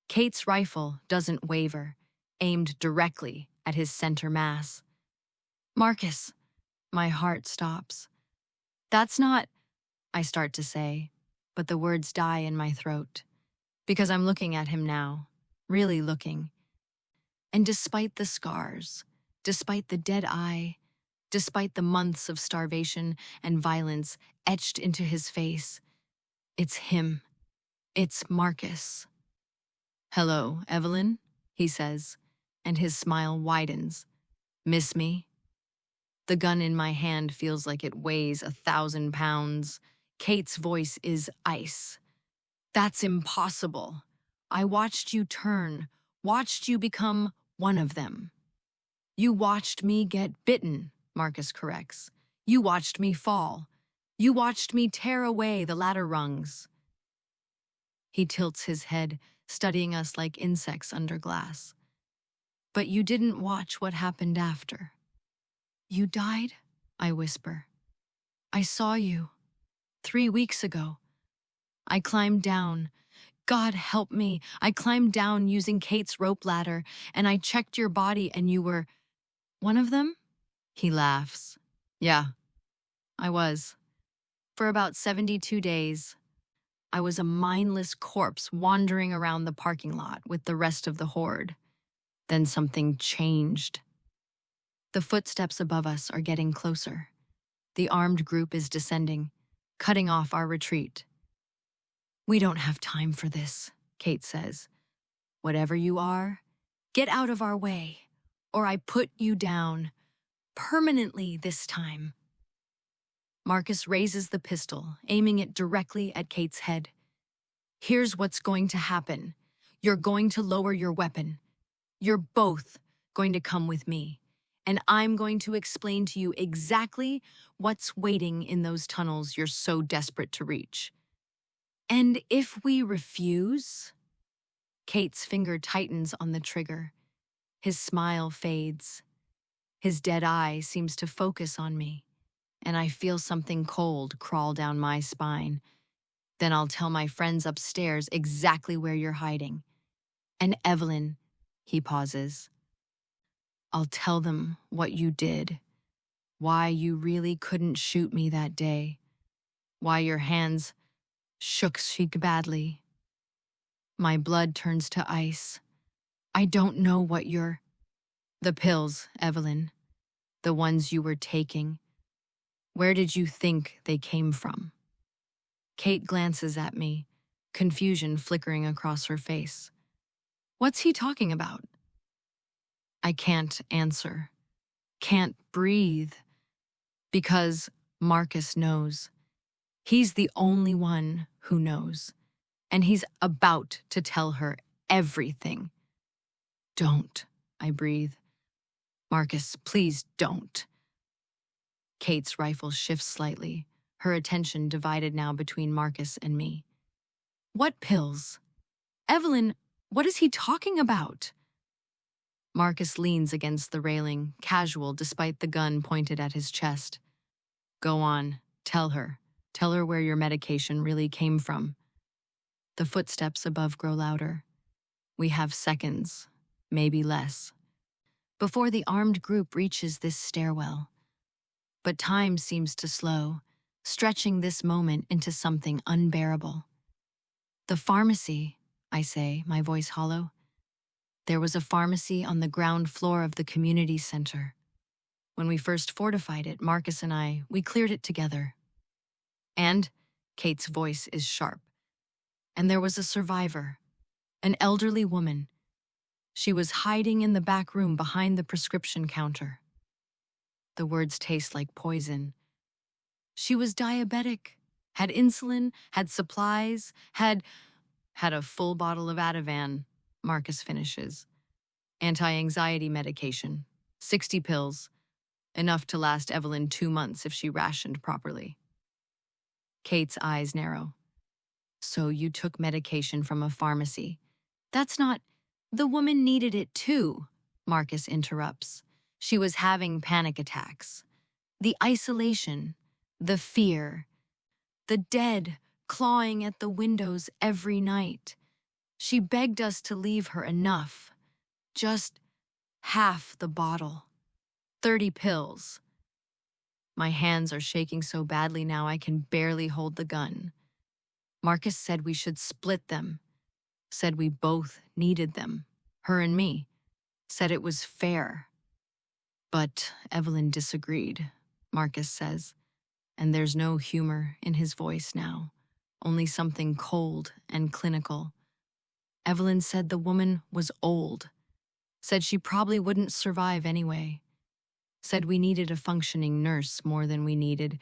Speaker 1: Kate's rifle doesn't waver, aimed directly at his center mass. "Marcus." My heart stops. "That's not..." I start to say, but the words die in my throat. Because I'm looking at him now, really looking. And despite the scars, despite the dead eye, despite the months of starvation and violence etched into his face, it's him. It's Marcus. "Hello, Evelyn," he says, and his smile widens. "Miss me?" The gun in my hand feels like it weighs 1,000 pounds. Kate's voice is ice. "That's impossible. I watched you turn, watched you become one of them." "You watched me get bitten," Marcus corrects. "You watched me fall. You watched me tear away the ladder rungs." He tilts his head, studying us like insects under glass. "But you didn't watch what happened after." "You died?" I whisper. "I saw you 3 weeks ago. I climbed down. God help me. I climbed down using Kate's rope ladder, and I checked your body, and you were one of them?" He laughs. "Yeah, I was. For about 72 days. I was a mindless corpse wandering around the parking lot with the rest of the horde. Then something changed. The footsteps above us are getting closer. The armed group is descending, cutting off our retreat. "We don't have time for this," Kate says. "Whatever you are, get out of our way, or I put you down. Permanently this time." Marcus raises the pistol, aiming it directly at Kate's head. "Here's what's going to happen. You're going to lower your weapon. You're both going to come with me, and I'm going to explain to you exactly what's waiting in those tunnels you're so desperate to reach. And if we refuse..." Kate's finger tightens on the trigger. His smile fades. His dead eye seems to focus on me, and I feel something cold crawl down my spine. "Then I'll tell my friends upstairs exactly where you're hiding. And Evelyn," he pauses, "I'll tell them what you did, why you really couldn't shoot me that day, why your hands shook so badly." My blood turns to ice. "I don't know what you're..." "The pills, Evelyn. The ones you were taking. Where did you think they came from?" Kate glances at me, confusion flickering across her face. What's he talking about? I can't answer. Can't breathe. Because Marcus knows. He's the only one who knows. And he's about to tell her everything. "Don't," I breathe. "Marcus, please don't." Kate's rifle shifts slightly, her attention divided now between Marcus and me. "What pills? Evelyn, what is he talking about?" Marcus leans against the railing, casual despite the gun pointed at his chest. "Go on, tell her. Tell her where your medication really came from." The footsteps above grow louder. We have seconds, maybe less, before the armed group reaches this stairwell. But time seems to slow, stretching this moment into something unbearable. "The pharmacy," I say, my voice hollow. "There was a pharmacy on the ground floor of the community center. When we first fortified it, Marcus and we cleared it together." And Kate's voice is sharp. "And there was a survivor, an elderly woman. She was hiding in the back room behind the prescription counter." The words taste like poison. "She was diabetic, had insulin, had supplies, had a full bottle of Ativan," Marcus finishes. "Anti-anxiety medication, 60 pills, enough to last Evelyn 2 months if she rationed properly." Kate's eyes narrow. "So you took medication from a pharmacy. That's not..." "The woman needed it too," Marcus interrupts. "She was having panic attacks. The isolation, the fear, the dead clawing at the windows every night. She begged us to leave her enough. Just half the bottle. 30 pills. My hands are shaking so badly now I can barely hold the gun. Marcus said we should split them. Said we both needed them, her and me. Said it was fair. But Evelyn disagreed, Marcus says, and there's no humor in his voice now, only something cold and clinical. Evelyn said the woman was old, said she probably wouldn't survive anyway, said we needed a functioning nurse more than we needed.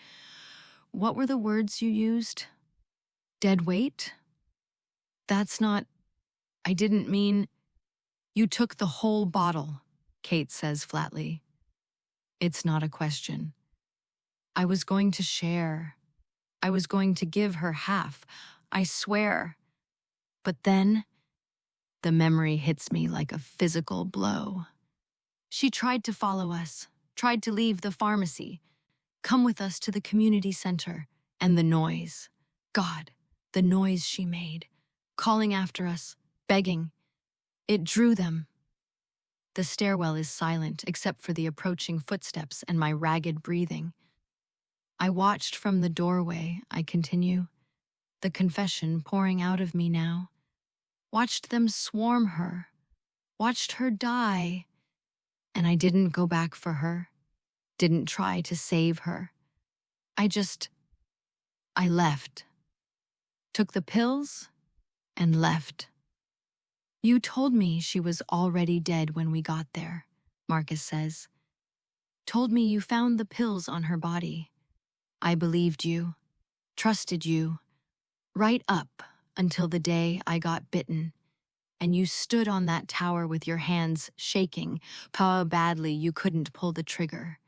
Speaker 1: What were the words you used? Dead weight? That's not... I didn't mean... You took the whole bottle, Kate says flatly. It's not a question. I was going to share. I was going to give her half, I swear. But then, the memory hits me like a physical blow. She tried to follow us, tried to leave the pharmacy, come with us to the community center, and the noise. God, the noise she made, calling after us, begging. It drew them. The stairwell is silent except for the approaching footsteps and my ragged breathing. I watched from the doorway, I continue. the confession pouring out of me now. Watched them swarm her, watched her die, and I didn't go back for her, didn't try to save her. I left. Took the pills and left. You told me she was already dead when we got there, Marcus says. Told me you found the pills on her body. I believed you, trusted you, right up until the day I got bitten, and you stood on that tower with your hands shaking, so badly you couldn't pull the trigger.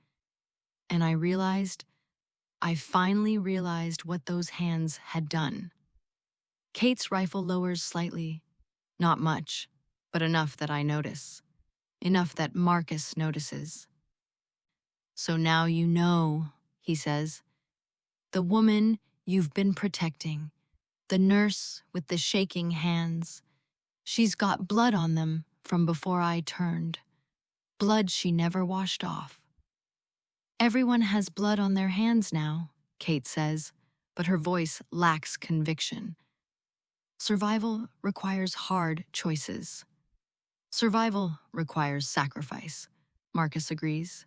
Speaker 1: And I finally realized what those hands had done. Kate's rifle lowers slightly, not much, but enough that I notice, enough that Marcus notices. So now you know, he says. The woman you've been protecting, the nurse with the shaking hands, she's got blood on them from before I turned. Blood she never washed off. Everyone has blood on their hands now, Kate says, but her voice lacks conviction. Survival requires hard choices. Survival requires sacrifice, Marcus agrees.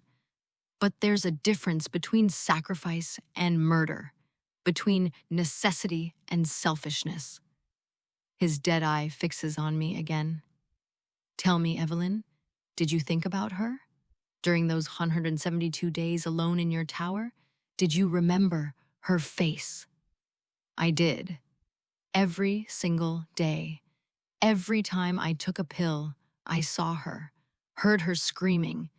Speaker 1: But there's a difference between sacrifice and murder, between necessity and selfishness. His dead eye fixes on me again. Tell me, Evelyn, did you think about her? During those 172 days alone in your tower, did you remember her face? I did. Every single day. Every time I took a pill, I saw her, heard her screaming.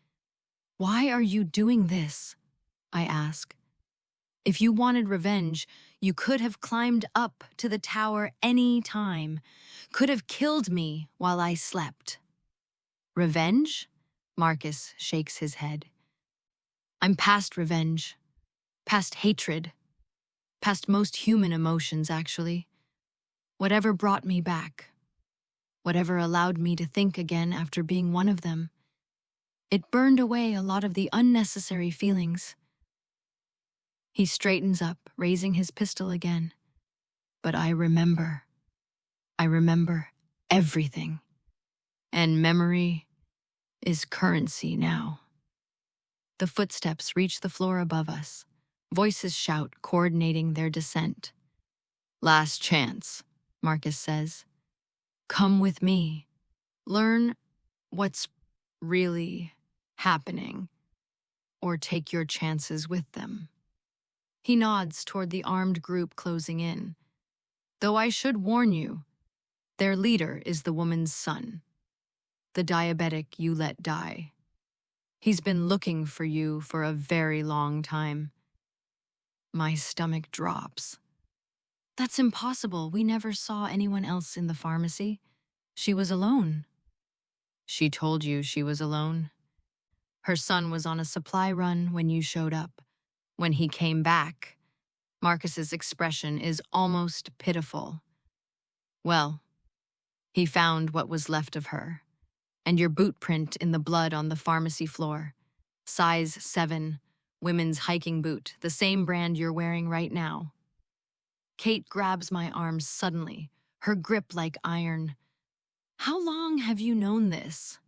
Speaker 1: Why are you doing this? I ask. If you wanted revenge, you could have climbed up to the tower any time, could have killed me while I slept. Revenge? Marcus shakes his head. I'm past revenge, past hatred, past most human emotions, actually. Whatever brought me back, whatever allowed me to think again after being one of them, it burned away a lot of the unnecessary feelings. He straightens up, raising his pistol again. But I remember everything. And memory is currency now. The footsteps reach the floor above us. Voices shout, coordinating their descent. Last chance, Marcus says. Come with me. Learn what's really happening, or take your chances with them. He nods toward the armed group closing in. Though I should warn you, their leader is the woman's son, the diabetic you let die. He's been looking for you for a very long time. My stomach drops. That's impossible. We never saw anyone else in the pharmacy. She was alone. She told you she was alone. Her son was on a supply run when you showed up. When he came back, Marcus's expression is almost pitiful. Well, he found what was left of her, and your boot print in the blood on the pharmacy floor. Size 7, women's hiking boot, the same brand you're wearing right now. Kate grabs my arm suddenly, her grip like iron. How long have you known this?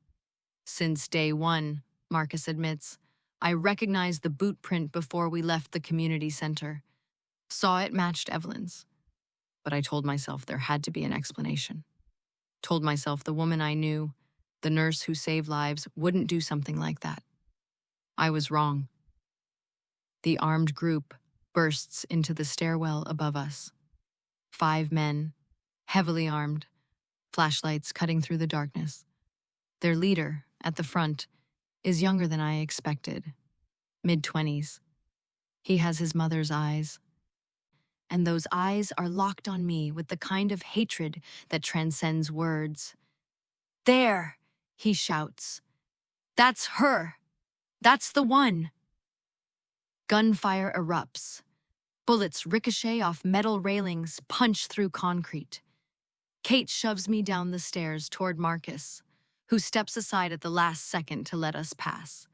Speaker 1: Since day one, Marcus admits. I recognized the boot print before we left the community center. Saw it matched Evelyn's. But I told myself there had to be an explanation. Told myself the woman I knew, the nurse who saved lives, wouldn't do something like that. I was wrong. The armed group bursts into the stairwell above us. 5 men, heavily armed, flashlights cutting through the darkness. Their leader, at the front, is younger than I expected, mid-20s. He has his mother's eyes, and those eyes are locked on me with the kind of hatred that transcends words. There, he shouts. That's her. That's the one. Gunfire erupts. Bullets ricochet off metal railings, punch through concrete. Kate shoves me down the stairs toward Marcus, who steps aside at the last second to let us pass.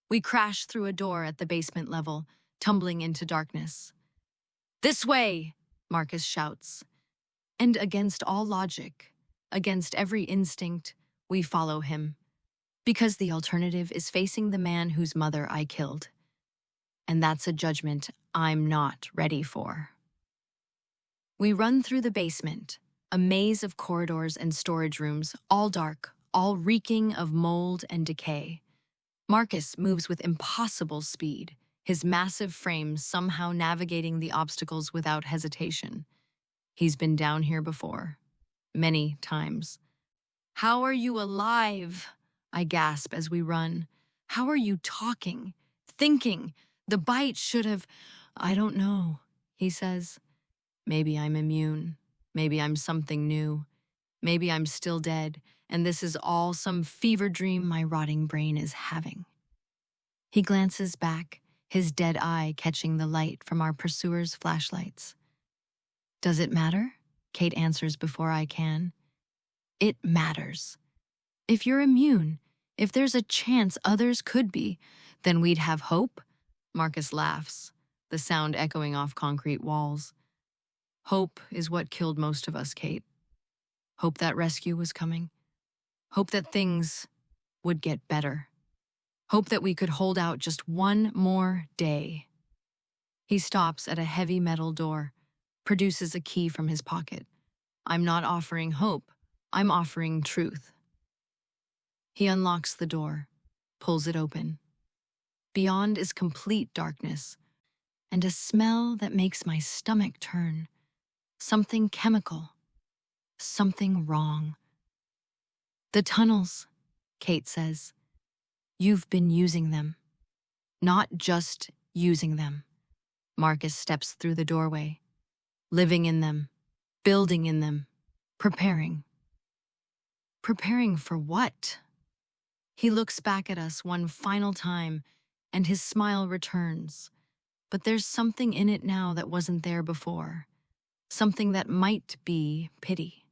Speaker 1: We crash through a door at the basement level, tumbling into darkness. This way, Marcus shouts. And against all logic, against every instinct, we follow him. Because the alternative is facing the man whose mother I killed. And that's a judgment I'm not ready for. We run through the basement, a maze of corridors and storage rooms, all dark, all reeking of mold and decay. Marcus moves with impossible speed, his massive frame somehow navigating the obstacles without hesitation. He's been down here before, many times. "How are you alive?" I gasp as we run. "How are you talking? Thinking? The bite should have—" "I don't know," he says. "Maybe I'm immune. Maybe I'm something new. Maybe I'm still dead, and this is all some fever dream my rotting brain is having." He glances back, his dead eye catching the light from our pursuers' flashlights. "Does it matter?" Kate answers before I can. "It matters. If you're immune, if there's a chance others could be, then we'd have hope." Marcus laughs, the sound echoing off concrete walls. "Hope is what killed most of us, Kate. Hope that rescue was coming. Hope that things would get better. Hope that we could hold out just one more day." He stops at a heavy metal door, produces a key from his pocket. "I'm not offering hope. I'm offering truth." He unlocks the door, pulls it open. Beyond is complete darkness, and a smell that makes my stomach turn. Something chemical. Something wrong. "The tunnels," Kate says. "You've been using them. Not just using them." Marcus steps through the doorway. "Living in them. Building in them. Preparing." Preparing for what? He looks back at us one final time, and his smile returns. But there's something in it now that wasn't there before. Something that might be pity.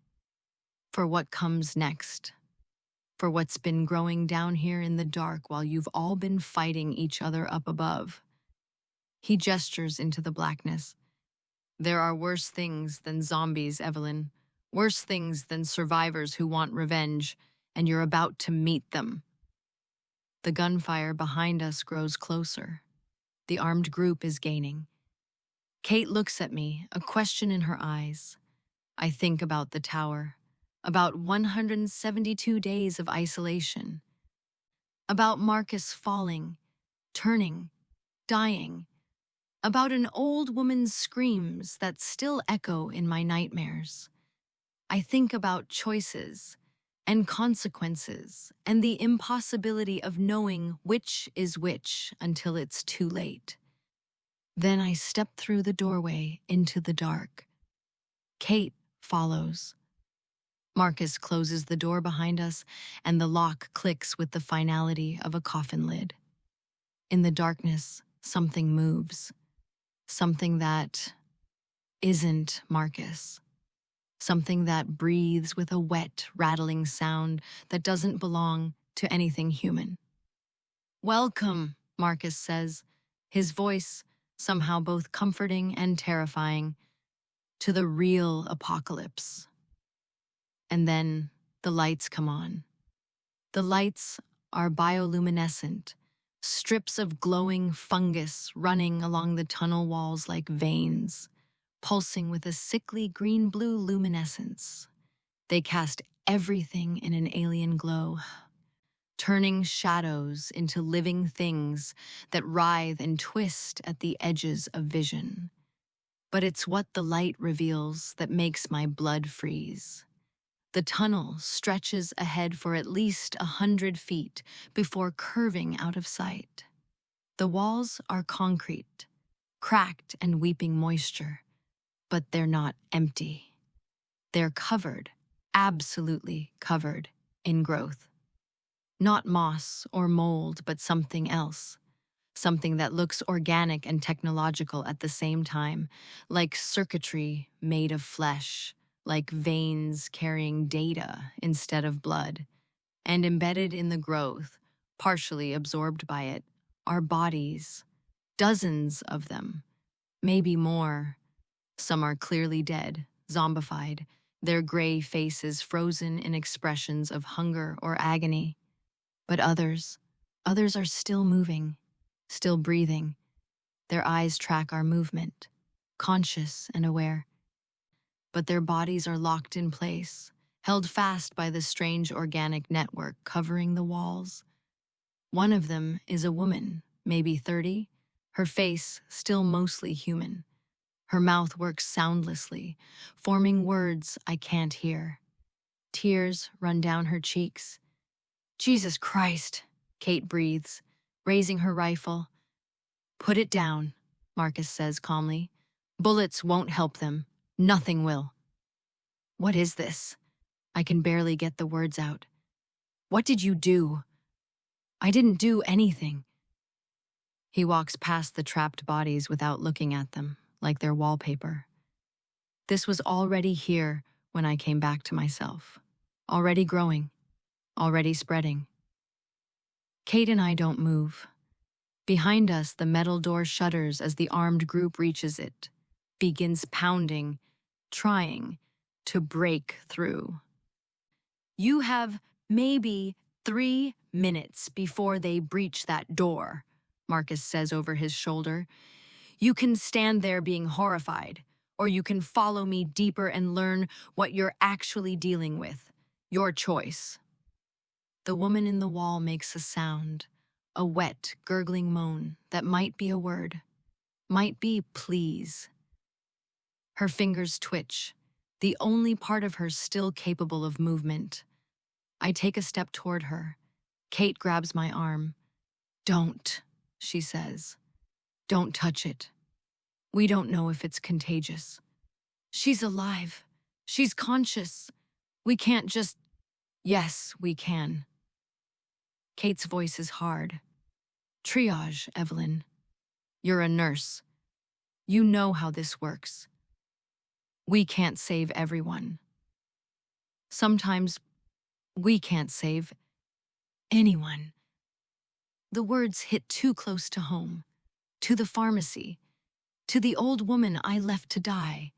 Speaker 1: For what comes next. For what's been growing down here in the dark while you've all been fighting each other up above. He gestures into the blackness. "There are worse things than zombies, Evelyn. Worse things than survivors who want revenge, and you're about to meet them." The gunfire behind us grows closer. The armed group is gaining. Kate looks at me, a question in her eyes. I think about the tower, about 172 days of isolation, about Marcus falling, turning, dying, about an old woman's screams that still echo in my nightmares. I think about choices and consequences and the impossibility of knowing which is which until it's too late. Then I step through the doorway into the dark. Kate follows. Marcus closes the door behind us, and the lock clicks with the finality of a coffin lid. In the darkness, something moves. Something that isn't Marcus. Something that breathes with a wet, rattling sound that doesn't belong to anything human. "Welcome," Marcus says, his voice somehow both comforting and terrifying, "to the real apocalypse." And then the lights come on. The lights are bioluminescent, strips of glowing fungus running along the tunnel walls like veins, pulsing with a sickly green-blue luminescence. They cast everything in an alien glow, turning shadows into living things that writhe and twist at the edges of vision. But it's what the light reveals that makes my blood freeze. The tunnel stretches ahead for at least 100 feet before curving out of sight. The walls are concrete, cracked and weeping moisture, but they're not empty. They're covered, absolutely covered, in growth. Not moss or mold, but something else. Something that looks organic and technological at the same time, like circuitry made of flesh, like veins carrying data instead of blood. And embedded in the growth, partially absorbed by it, are bodies. Dozens of them, maybe more. Some are clearly dead, zombified, their gray faces frozen in expressions of hunger or agony. But others are still moving, still breathing. Their eyes track our movement, conscious and aware. But their bodies are locked in place, held fast by the strange organic network covering the walls. One of them is a woman, maybe 30, her face still mostly human. Her mouth works soundlessly, forming words I can't hear. Tears run down her cheeks. Jesus Christ, Kate breathes, raising her rifle. Put it down, Marcus says calmly. Bullets won't help them. Nothing will. What is this? I can barely get the words out. What did you do? I didn't do anything. He walks past the trapped bodies without looking at them, like they're wallpaper. This was already here when I came back to myself. Already growing. Already spreading. Kate and I don't move. Behind us, the metal door shudders as the armed group reaches it, begins pounding, trying to break through. You have maybe 3 minutes before they breach that door, Marcus says over his shoulder. You can stand there being horrified, or you can follow me deeper and learn what you're actually dealing with. Your choice. The woman in the wall makes a sound, a wet, gurgling moan that might be a word, might be please. Her fingers twitch, the only part of her still capable of movement. I take a step toward her. Kate grabs my arm. Don't, she says. Don't touch it. We don't know if it's contagious. She's alive. She's conscious. We can't just... Yes, we can. Kate's voice is hard. Triage, Evelyn. You're a nurse. You know how this works. We can't save everyone. Sometimes we can't save anyone. The words hit too close to home, to the pharmacy, to the old woman I left to die.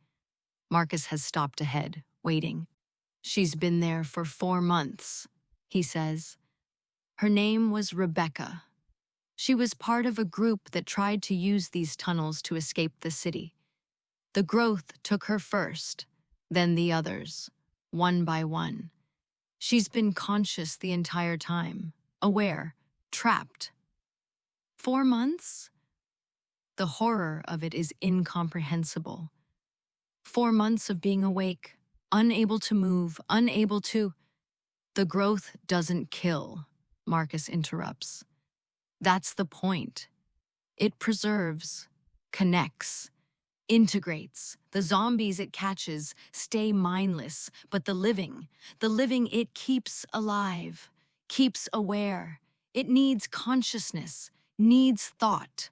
Speaker 1: Marcus has stopped ahead, waiting. She's been there for 4 months, he says. Her name was Rebecca. She was part of a group that tried to use these tunnels to escape the city. The growth took her first, then the others, one by one. She's been conscious the entire time, aware, trapped. 4 months? The horror of it is incomprehensible. 4 months of being awake, unable to move, unable to... The growth doesn't kill, Marcus interrupts. That's the point. It preserves, connects, integrates. The zombies it catches stay mindless, but the living it keeps alive, keeps aware. It needs consciousness, needs thought.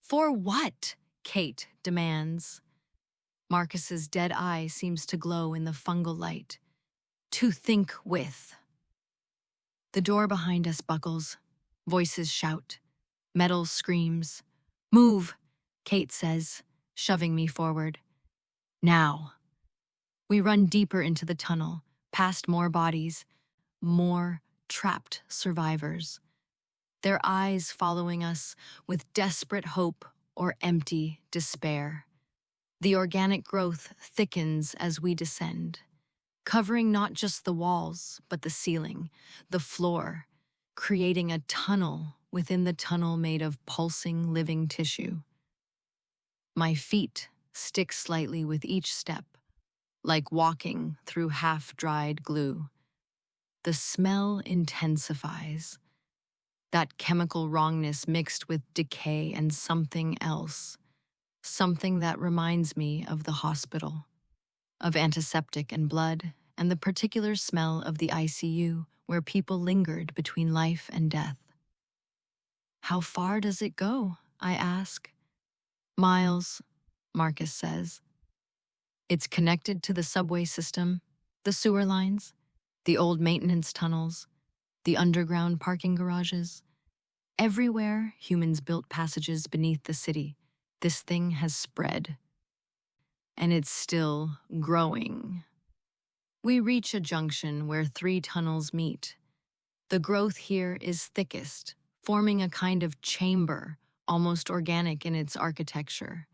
Speaker 1: For what? Kate demands. Marcus's dead eye seems to glow in the fungal light. To think with. The door behind us buckles. Voices shout. Metal screams. Move, Kate says, shoving me forward. Now. We run deeper into the tunnel, past more bodies, more trapped survivors. Their eyes following us with desperate hope or empty despair. The organic growth thickens as we descend, covering not just the walls, but the ceiling, the floor, creating a tunnel within the tunnel made of pulsing living tissue. My feet stick slightly with each step, like walking through half-dried glue. The smell intensifies, that chemical wrongness mixed with decay and something else, something that reminds me of the hospital, of antiseptic and blood, and the particular smell of the ICU where people lingered between life and death. How far does it go? I ask. Miles, Marcus says. It's connected to the subway system, the sewer lines, the old maintenance tunnels, the underground parking garages. Everywhere humans built passages beneath the city, this thing has spread. and it's still growing. We reach a junction where 3 tunnels meet. The growth here is thickest, forming a kind of chamber, almost organic in its architecture.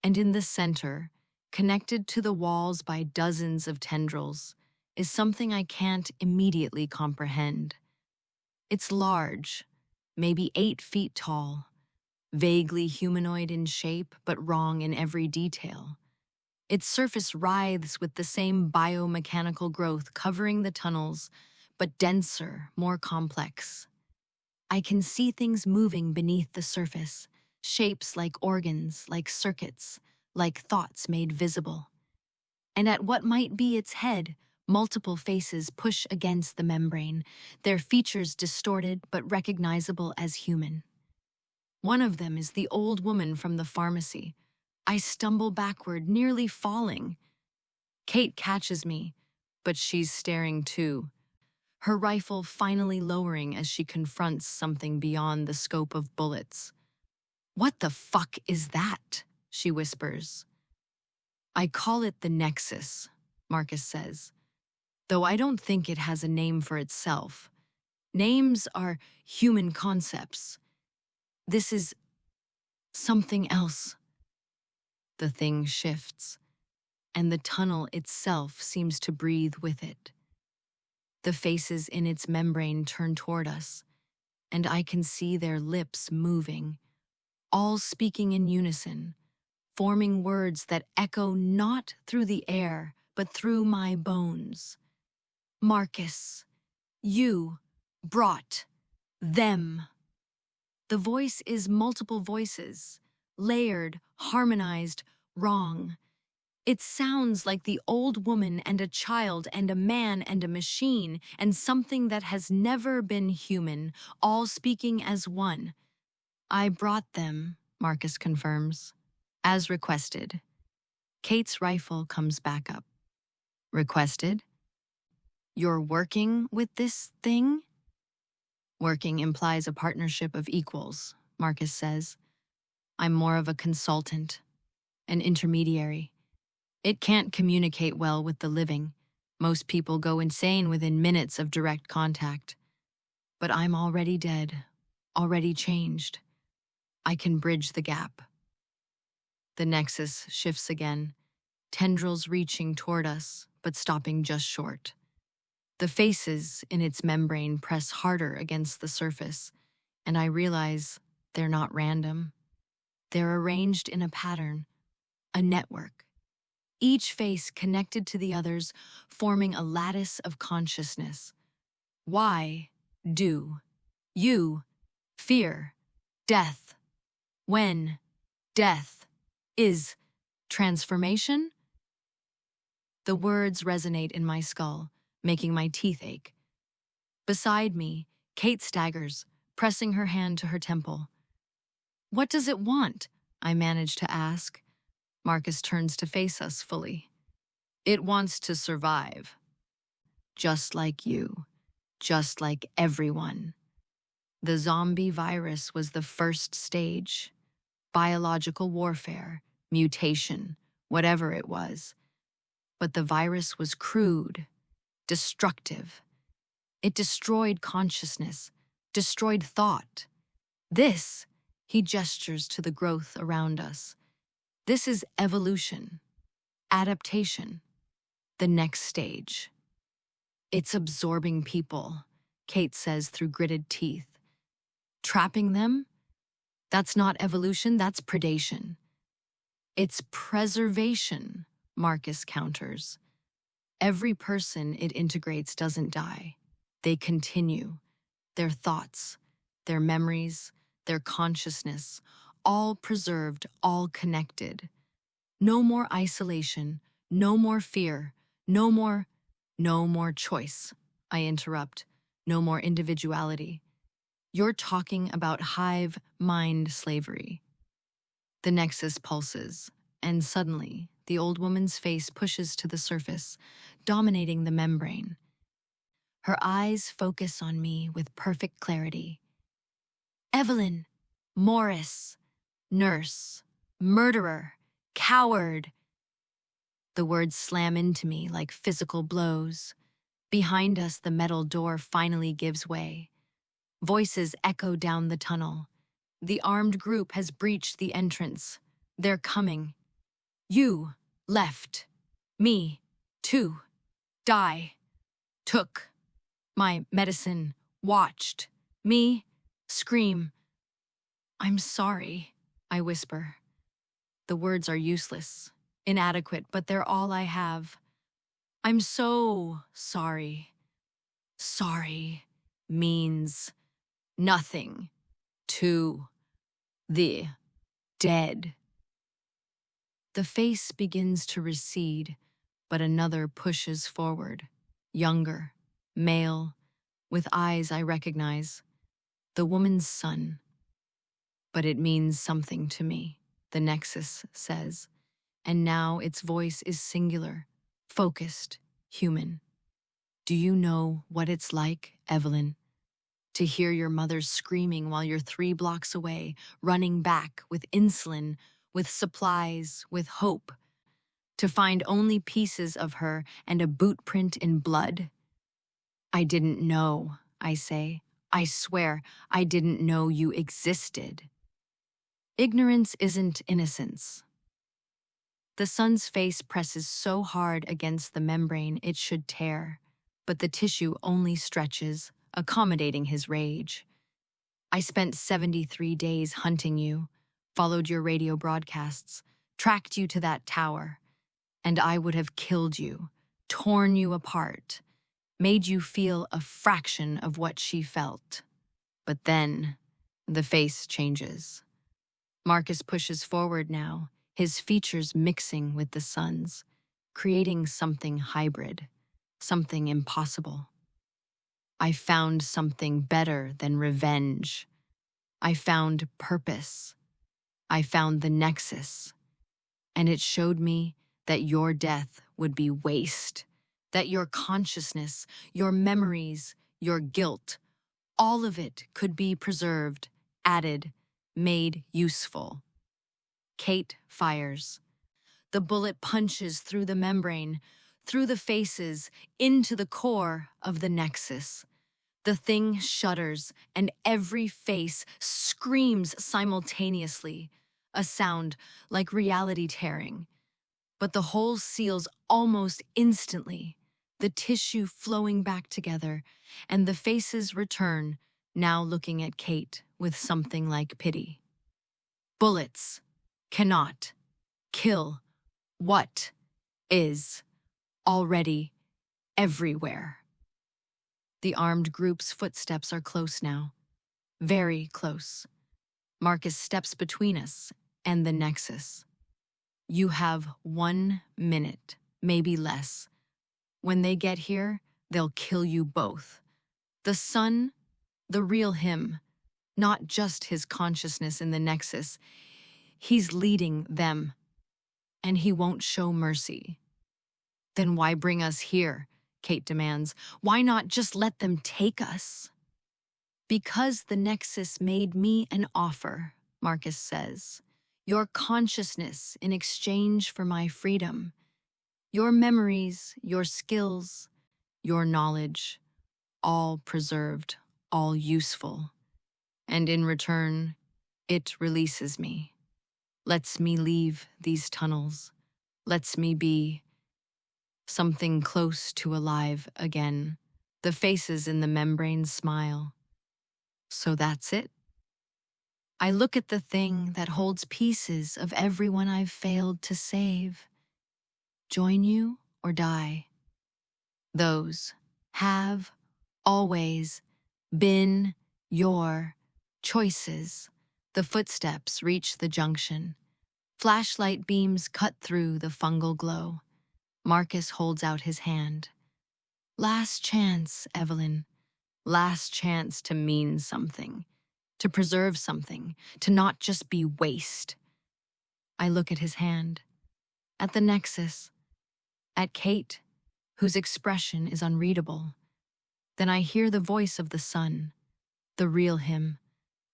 Speaker 1: And in the center, connected to the walls by dozens of tendrils, is something I can't immediately comprehend. It's large, maybe 8 feet tall, vaguely humanoid in shape but wrong in every detail. Its surface writhes with the same biomechanical growth covering the tunnels, but denser, more complex. I can see things moving beneath the surface, shapes like organs, like circuits, like thoughts made visible. And at what might be its head, multiple faces push against the membrane, their features distorted but recognizable as human. One of them is the old woman from the pharmacy. I stumble backward, nearly falling. Kate catches me, but she's staring too, her rifle finally lowering as she confronts something beyond the scope of bullets. "What the fuck is that?" she whispers. "I call it the Nexus," Marcus says, "though I don't think it has a name for itself. Names are human concepts. This is something else." The thing shifts, and the tunnel itself seems to breathe with it. The faces in its membrane turn toward us, and I can see their lips moving, all speaking in unison, forming words that echo not through the air, but through my bones. "Marcus, you brought them." The voice is multiple voices, layered, harmonized, wrong. It sounds like the old woman and a child and a man and a machine and something that has never been human, all speaking as one. "I brought them," Marcus confirms. "As requested." Kate's rifle comes back up. "Requested? You're working with this thing?" "Working implies a partnership of equals," Marcus says. "I'm more of a consultant, an intermediary. It can't communicate well with the living. Most people go insane within minutes of direct contact. But I'm already dead, already changed. I can bridge the gap." The nexus shifts again, tendrils reaching toward us, but stopping just short. The faces in its membrane press harder against the surface, and I realize they're not random. They're arranged in a pattern, a network. Each face connected to the others, forming a lattice of consciousness. Why do you fear death when death is transformation? The words resonate in my skull, making my teeth ache. Beside me, Kate staggers, pressing her hand to her temple. "What does it want?" I manage to ask. Marcus turns to face us fully. "It wants to survive. Just like you. Just like everyone." The zombie virus was the first stage. Biological warfare, mutation, whatever it was. But the virus was crude, destructive. It destroyed consciousness, destroyed thought. This, he gestures to the growth around us. This is evolution, adaptation, the next stage. "It's absorbing people," Kate says through gritted teeth. "Trapping them? That's not evolution, that's predation." "It's preservation," Marcus counters. "Every person it integrates doesn't die. They continue. Their thoughts, their memories, their consciousness, all preserved, all connected. No more isolation, no more fear, no more choice," I interrupt, "no more individuality. You're talking about hive mind slavery." The nexus pulses, and suddenly, the old woman's face pushes to the surface, dominating the membrane. Her eyes focus on me with perfect clarity. "Evelyn Morris, nurse, murderer, coward." The words slam into me like physical blows. Behind us, the metal door finally gives way. Voices echo down the tunnel. The armed group has breached the entrance. They're coming. You left. Me, too. Die. Took. My medicine. Watched. Me. Scream. I'm sorry, I whisper. The words are useless, inadequate, but they're all I have. I'm so sorry. Sorry means nothing to the dead. The face begins to recede, but another pushes forward. Younger, male, with eyes I recognize. The woman's son. But it means something to me, the Nexus says. And now its voice is singular, focused, human. Do you know what it's like, Evelyn? To hear your mother screaming while you're 3 blocks away, running back with insulin, with supplies, with hope. To find only pieces of her and a boot print in blood. I didn't know, I say. I swear, I didn't know you existed. Ignorance isn't innocence. The son's face presses so hard against the membrane it should tear, but the tissue only stretches, accommodating his rage. I spent 73 days hunting you, followed your radio broadcasts, tracked you to that tower, and I would have killed you, torn you apart, made you feel a fraction of what she felt. But then, the face changes. Marcus pushes forward now, his features mixing with the sun's, creating something hybrid, something impossible. I found something better than revenge. I found purpose. I found the Nexus. And it showed me that your death would be waste, that your consciousness, your memories, your guilt, all of it could be preserved, added, made useful. Kate fires. The bullet punches through the membrane, through the faces, into the core of the Nexus. The thing shudders, and every face screams simultaneously, a sound like reality tearing. But the hole seals almost instantly, the tissue flowing back together, and the faces return, now looking at Kate with something like pity. Bullets cannot kill what is already everywhere. The armed group's footsteps are close now, very close. Marcus steps between us and the Nexus. You have 1 minute, maybe less. When they get here, they'll kill you both. The son, the real him, not just his consciousness in the Nexus. He's leading them, and he won't show mercy. Then why bring us here? Kate demands. Why not just let them take us? Because the Nexus made me an offer, Marcus says. Your consciousness in exchange for my freedom. Your memories, your skills, your knowledge, all preserved, all useful. And in return, it releases me. Lets me leave these tunnels. Lets me be something close to alive again. The faces in the membrane smile. So that's it. I look at the thing that holds pieces of everyone I've failed to save. Join you or die. Those have always been your choices. The footsteps reach the junction. Flashlight beams cut through the fungal glow. Marcus holds out his hand. Last chance, Evelyn. Last chance to mean something, to preserve something, to not just be waste. I look at his hand, at the Nexus, at Kate, whose expression is unreadable. Then I hear the voice of the son, the real him,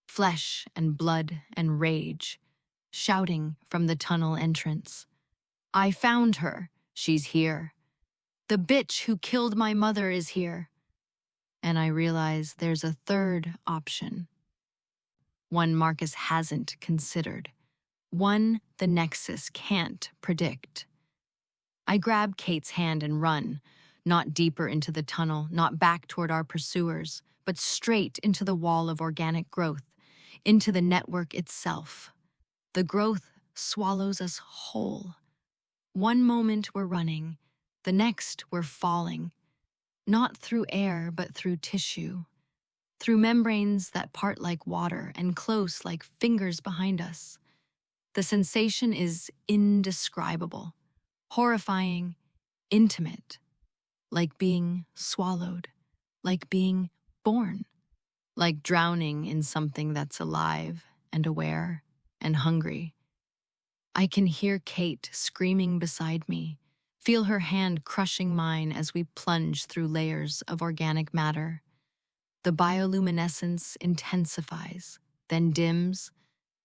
Speaker 1: flesh and blood and rage, shouting from the tunnel entrance. I found her. She's here. The bitch who killed my mother is here. And I realize there's a third option. One Marcus hasn't considered. One the Nexus can't predict. I grab Kate's hand and run, not deeper into the tunnel, not back toward our pursuers, but straight into the wall of organic growth, into the network itself. The growth swallows us whole. One moment we're running, the next we're falling, not through air but through tissue, through membranes that part like water and close like fingers behind us. The sensation is indescribable, horrifying, intimate, like being swallowed, like being born, like drowning in something that's alive and aware and hungry. I can hear Kate screaming beside me, feel her hand crushing mine as we plunge through layers of organic matter. The bioluminescence intensifies, then dims,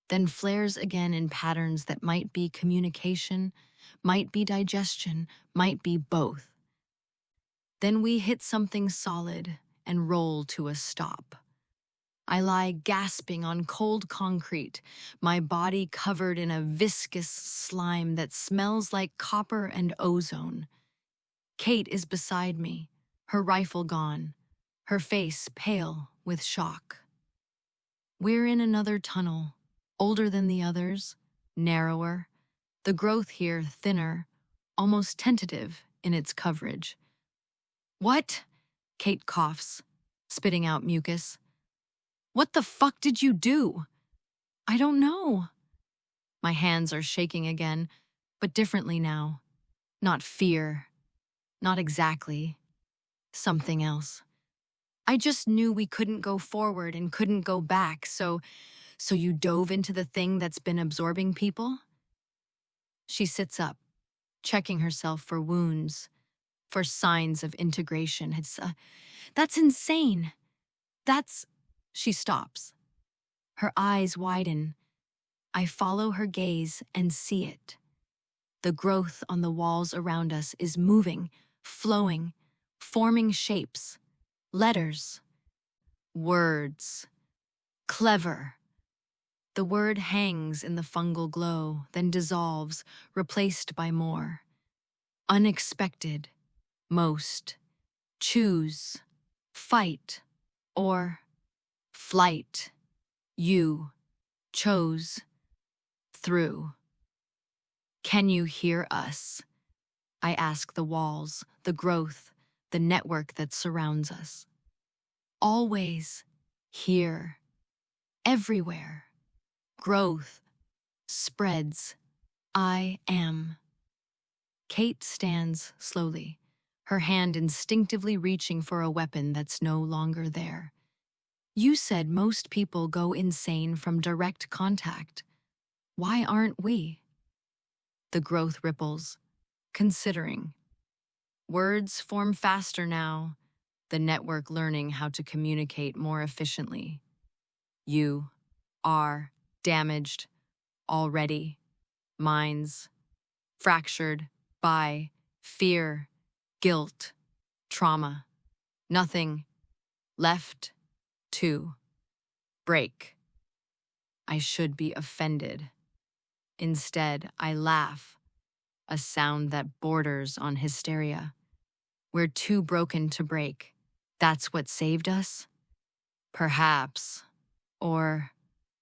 Speaker 1: then flares again in patterns that might be communication, might be digestion, might be both. Then we hit something solid and roll to a stop. I lie gasping on cold concrete, my body covered in a viscous slime that smells like copper and ozone. Kate is beside me, her rifle gone, her face pale with shock. We're in another tunnel, older than the others, narrower, the growth here thinner, almost tentative in its coverage. What? Kate coughs, spitting out mucus. What the fuck did you do? I don't know. My hands are shaking again, but differently now. Not fear. Not exactly. Something else. I just knew we couldn't go forward and couldn't go back, so you dove into the thing that's been absorbing people? She sits up, checking herself for wounds, for signs of integration. That's insane. She stops. Her eyes widen. I follow her gaze and see it. The growth on the walls around us is moving, flowing, forming shapes, letters, words. Clever. The word hangs in the fungal glow, then dissolves, replaced by more. Unexpected, most, choose, fight, or flight. You chose through. Can you hear us? I ask the walls, the growth, the network that surrounds us. Always here, everywhere. Growth spreads. I am. Kate stands slowly, her hand instinctively reaching for a weapon that's no longer there. You said most people go insane from direct contact. Why aren't we? The growth ripples, considering. Words form faster now, the network learning how to communicate more efficiently. You are damaged already. Minds fractured by fear, guilt, trauma. Nothing left to break. I should be offended. Instead, I laugh, a sound that borders on hysteria. We're too broken to break. That's what saved us? Perhaps. Or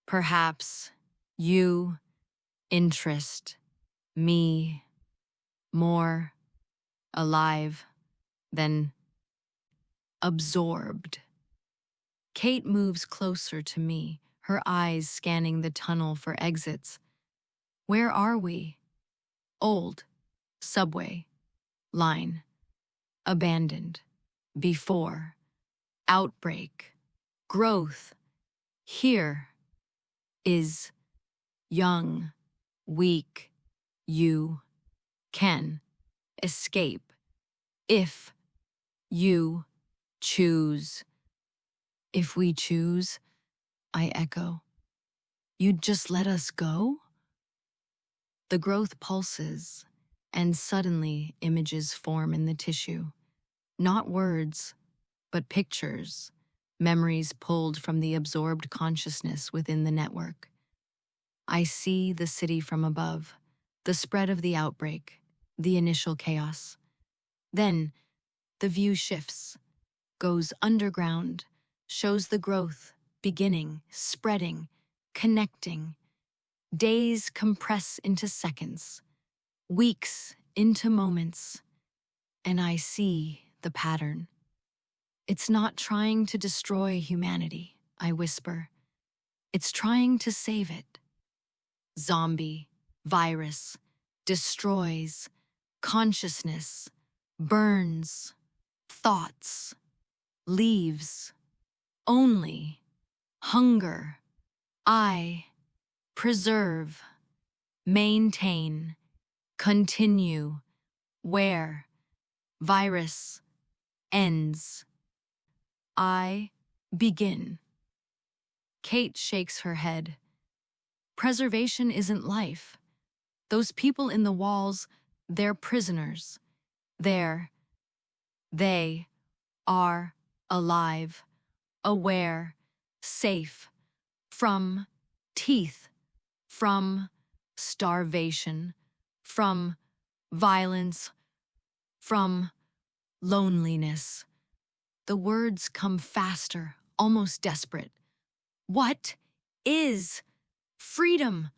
Speaker 1: perhaps you, interest, me, more alive than absorbed. Kate moves closer to me, her eyes scanning the tunnel for exits. Where are we? Old, subway, line, abandoned, before, outbreak, growth. Here is young, weak. You can escape if you choose. If we choose, I echo. You'd just let us go? The growth pulses, and suddenly images form in the tissue. Not words, but pictures, memories pulled from the absorbed consciousness within the network. I see the city from above, the spread of the outbreak, the initial chaos. Then, the view shifts, goes underground, shows the growth, beginning, spreading, connecting. Days compress into seconds, weeks into moments, and I see the pattern. It's not trying to destroy humanity, I whisper. It's trying to save it. Zombie, virus, destroys, consciousness, burns, thoughts, leaves, only, hunger, I, preserve, maintain, continue, where, virus, ends, I, begin. Kate shakes her head. Preservation isn't life. Those people in the walls, they're prisoners. They are alive, aware, safe, from teeth, from starvation, from violence, from loneliness. The words come faster, almost desperate. What is freedom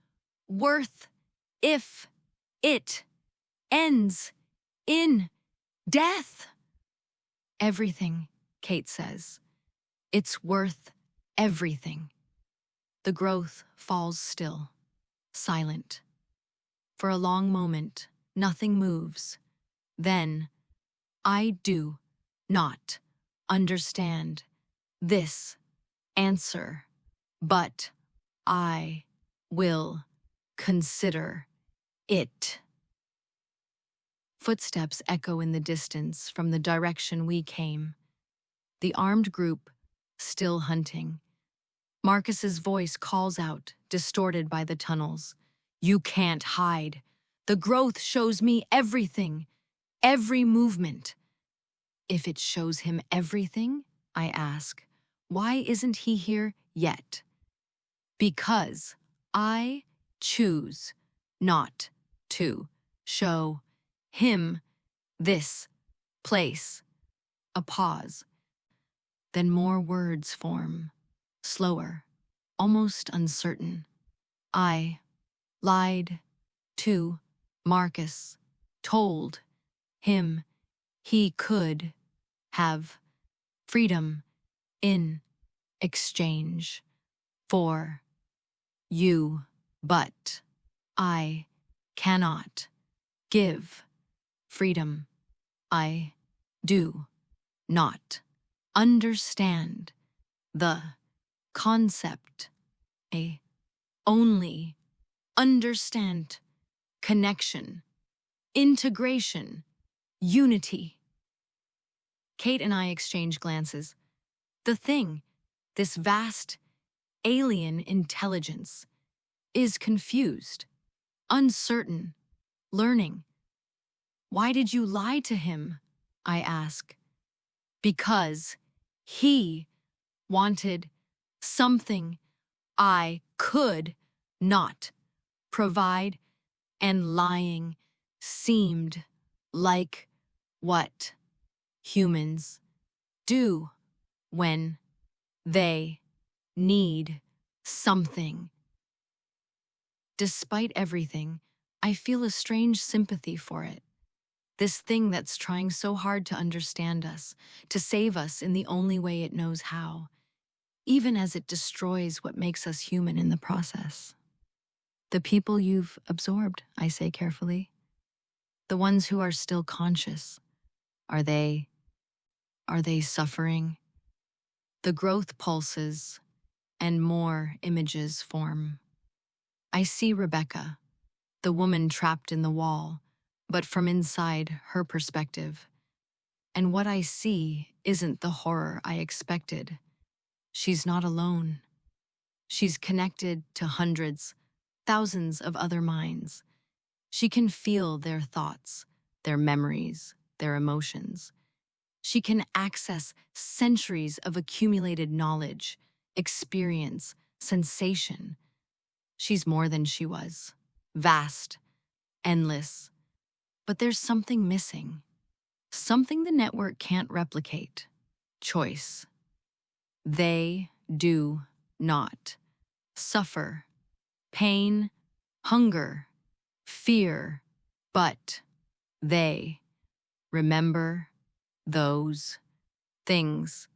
Speaker 1: worth if it ends in death? Everything, Kate says. It's worth everything. The growth falls still, silent. For a long moment, nothing moves. Then, I do not understand this answer, but I will consider it. Footsteps echo in the distance from the direction we came. The armed group, still hunting. Marcus's voice calls out, distorted by the tunnels. You can't hide. The growth shows me everything, every movement. If it shows him everything, I ask, why isn't he here yet? Because I choose not to show him this place. A pause. Then more words form, slower, almost uncertain. I lied to Marcus, told him he could have freedom in exchange for you, but I cannot give freedom. I do not understand the concept. I only understand connection, integration, unity. Kate and I exchange glances. The thing, this vast, alien intelligence, is confused, uncertain, learning. Why did you lie to him? I ask. Because he wanted something I could not provide, and lying seemed like what humans do when they need something. Despite everything, I feel a strange sympathy for it. This thing that's trying so hard to understand us, to save us in the only way it knows how, even as it destroys what makes us human in the process. The people you've absorbed, I say carefully. The ones who are still conscious. Are they suffering? The growth pulses, and more images form. I see Rebecca, the woman trapped in the wall, but from inside her perspective. And what I see isn't the horror I expected. She's not alone. She's connected to hundreds, thousands of other minds, She can feel their thoughts, their memories, their emotions. She can access centuries of accumulated knowledge, experience, sensation. She's more than she was. Vast, endless. But there's something missing. Something the network can't replicate. Choice. They do not suffer pain, hunger, fear, but they remember those things,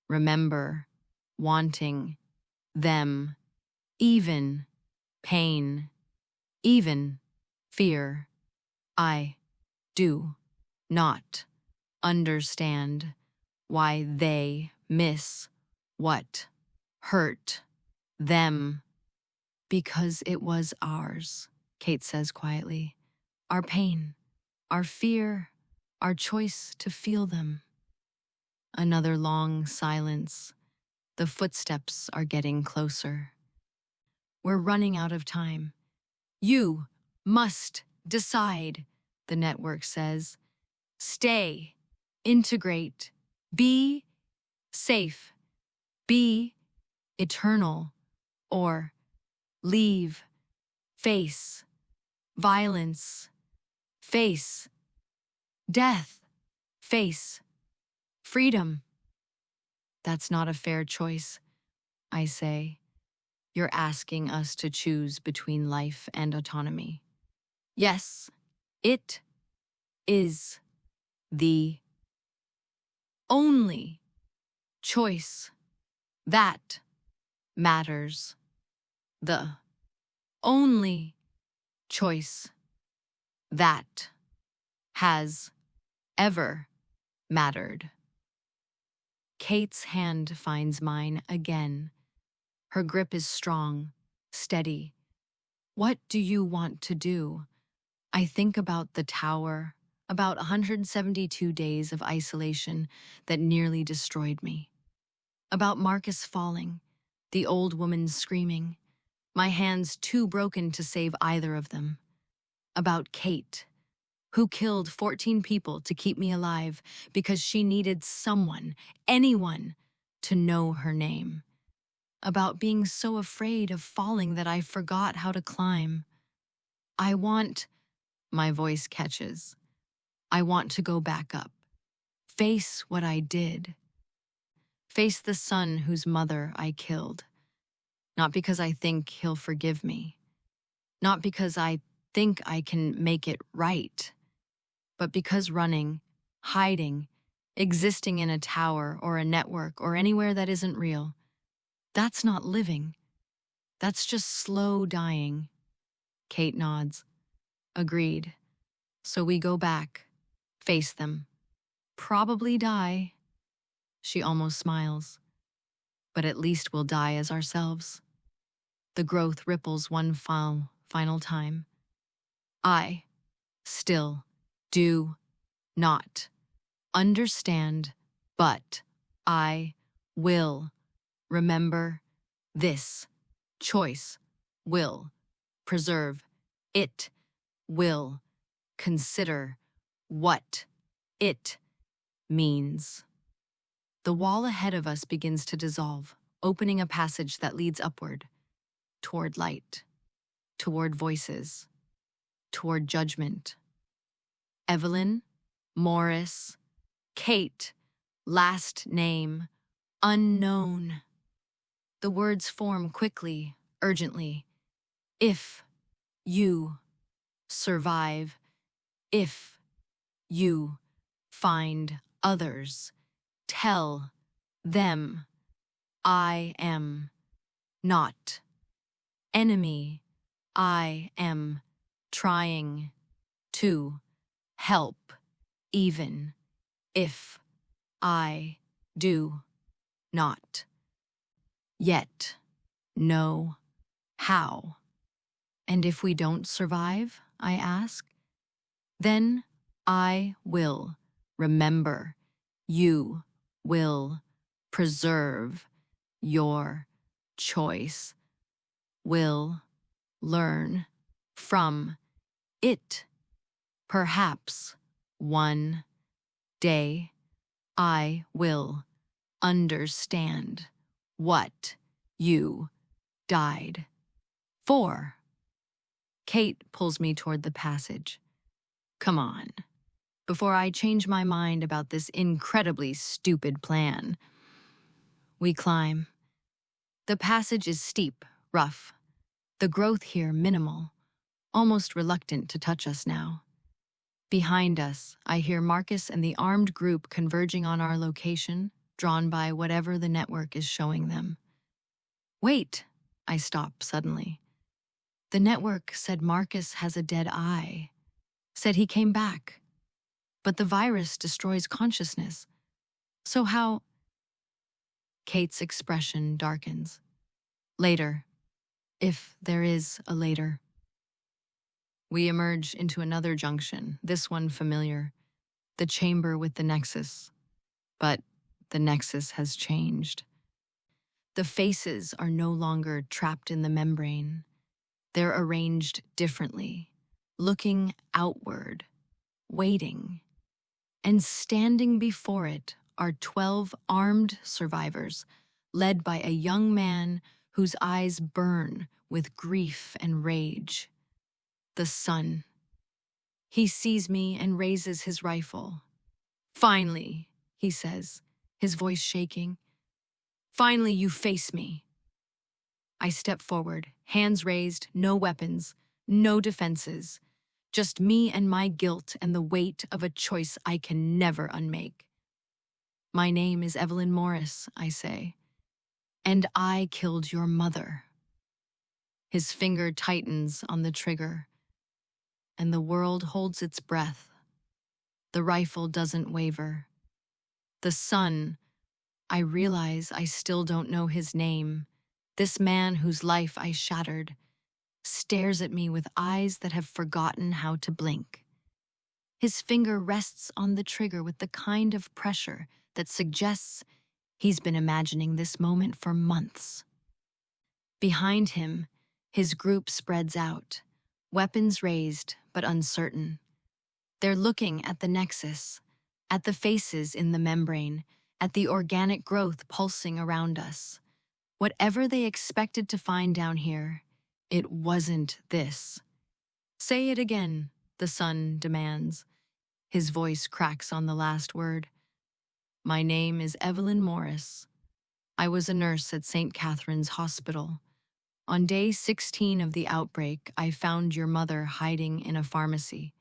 Speaker 1: remember wanting them, even pain, even fear. I do not understand why they miss what hurt them. Because it was ours, Kate says quietly. Our pain, our fear, our choice to feel them. Another long silence. The footsteps are getting closer. We're running out of time. You must decide, the network says. Stay, integrate, be safe, be eternal, or leave, face violence, face death, face freedom. That's not a fair choice, I say. You're asking us to choose between life and autonomy. Yes, it is the only choice that matters. The only choice that has ever mattered. Kate's hand finds mine again. Her grip is strong, steady. What do you want to do? I think about the tower, about 172 days of isolation that nearly destroyed me. About Marcus falling, the old woman screaming, my hands too broken to save either of them. About Kate, who killed 14 people to keep me alive because she needed someone, anyone, to know her name. About being so afraid of falling that I forgot how to climb. My voice catches. I want to go back up. Face what I did. Face the son whose mother I killed. Not because I think he'll forgive me. Not because I think I can make it right. But because running, hiding, existing in a tower or a network or anywhere that isn't real, that's not living. That's just slow dying. Kate nods. Agreed. So we go back, face them. Probably die. She almost smiles. But at least we'll die as ourselves. The growth ripples one final time. I still do not understand, but I will remember this choice will preserve it, will consider what it means. The wall ahead of us begins to dissolve, opening a passage that leads upward, toward light, toward voices, toward judgment. Evelyn, Morris, Kate, last name, unknown. The words form quickly, urgently. If you survive, if you find others, tell them I am not enemy. I am trying to help, even if I do not yet know how. And if we don't survive, I ask, then I will remember. You will preserve your choice, will learn from It, perhaps, one day, I will understand what you died for. Kate pulls me toward the passage. Come on, before I change my mind about this incredibly stupid plan. We climb. The passage is steep, rough, the growth here minimal, almost reluctant to touch us now. Behind us, I hear Marcus and the armed group converging on our location, drawn by whatever the network is showing them. Wait, I stop suddenly. The network said Marcus has a dead eye, said he came back. But the virus destroys consciousness. So how? Kate's expression darkens. Later, if there is a later. We emerge into another junction, this one familiar, the chamber with the nexus. But the nexus has changed. The faces are no longer trapped in the membrane. They're arranged differently, looking outward, waiting. And standing before it are 12 armed survivors, led by a young man whose eyes burn with grief and rage. The son. He sees me and raises his rifle. Finally, he says, his voice shaking. Finally, you face me. I step forward, hands raised, no weapons, no defenses. Just me and my guilt and the weight of a choice I can never unmake. My name is Evelyn Morris, I say, and I killed your mother. His finger tightens on the trigger, and the world holds its breath. The rifle doesn't waver. The son, I realize I still don't know his name, this man whose life I shattered, stares at me with eyes that have forgotten how to blink. His finger rests on the trigger with the kind of pressure that suggests he's been imagining this moment for months. Behind him, his group spreads out, weapons raised but uncertain. They're looking at the nexus, at the faces in the membrane, at the organic growth pulsing around us. Whatever they expected to find down here, it wasn't this. Say it again, the son demands. His voice cracks on the last word. My name is Evelyn Morris. I was a nurse at St. Catherine's Hospital. On day 16 of the outbreak, I found your mother hiding in a pharmacy.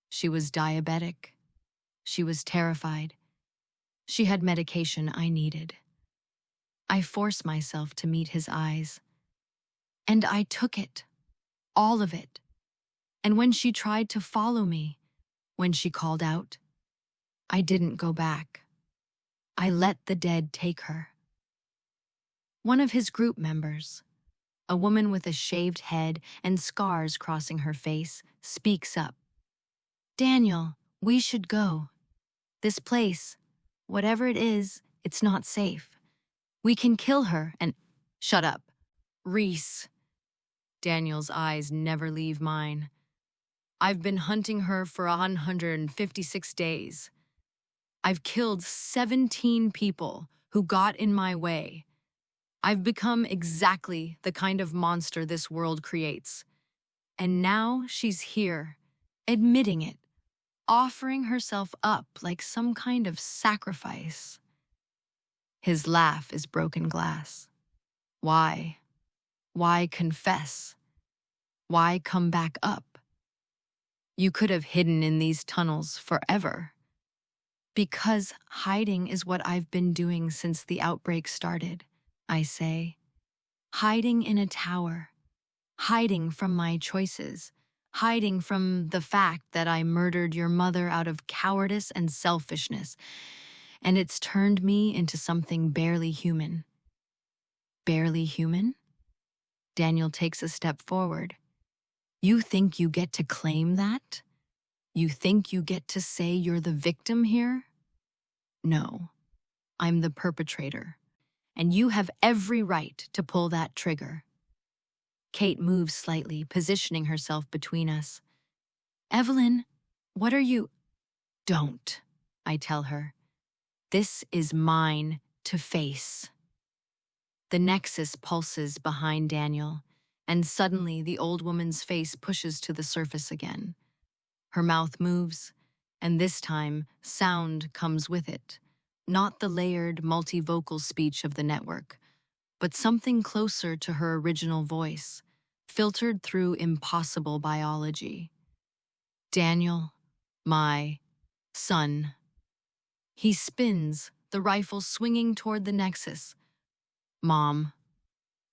Speaker 1: She was diabetic. She was terrified. She had medication I needed. I forced myself to meet his eyes. And I took it, all of it. And when she tried to follow me, when she called out, I didn't go back. I let the dead take her. One of his group members, a woman with a shaved head and scars crossing her face, speaks up. Daniel, we should go. This place, whatever it is, it's not safe. We can kill her and— Shut up. Reese. Daniel's eyes never leave mine. I've been hunting her for 156 days. I've killed 17 people who got in my way. I've become exactly the kind of monster this world creates. And now she's here, admitting it, offering herself up like some kind of sacrifice. His laugh is broken glass. Why? Why confess? Why come back up? You could have hidden in these tunnels forever. Because hiding is what I've been doing since the outbreak started, I say. Hiding in a tower. Hiding from my choices. Hiding from the fact that I murdered your mother out of cowardice and selfishness. And it's turned me into something barely human. Barely human? Daniel takes a step forward. You think you get to claim that? You think you get to say you're the victim here? No, I'm the perpetrator, and you have every right to pull that trigger. Kate moves slightly, positioning herself between us. Evelyn, what are you? Don't, I tell her. This is mine to face. The nexus pulses behind Daniel, and suddenly the old woman's face pushes to the surface again. Her mouth moves, and this time sound comes with it. Not the layered, multivocal speech of the network, but something closer to her original voice, filtered through impossible biology. Daniel, my son. He spins, the rifle swinging toward the nexus. Mom.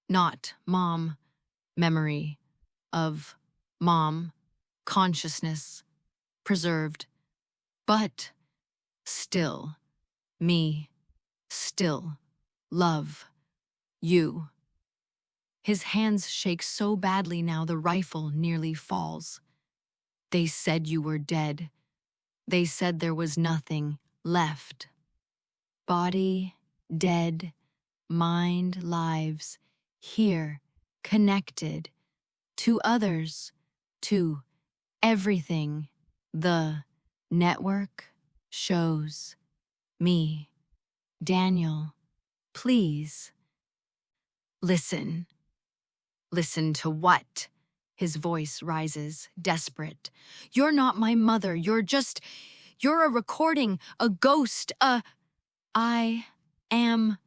Speaker 1: Not mom. Memory of mom. Consciousness. Preserved. But still. Me. Still. Love. You. His hands shake so badly now the rifle nearly falls. They said you were dead. They said there was nothing left. Body, dead, mind, lives, here, connected, to others, to everything. The network shows me. Daniel, please. Listen. Listen to what? His voice rises, desperate. You're not my mother. You're a recording, a ghost, I am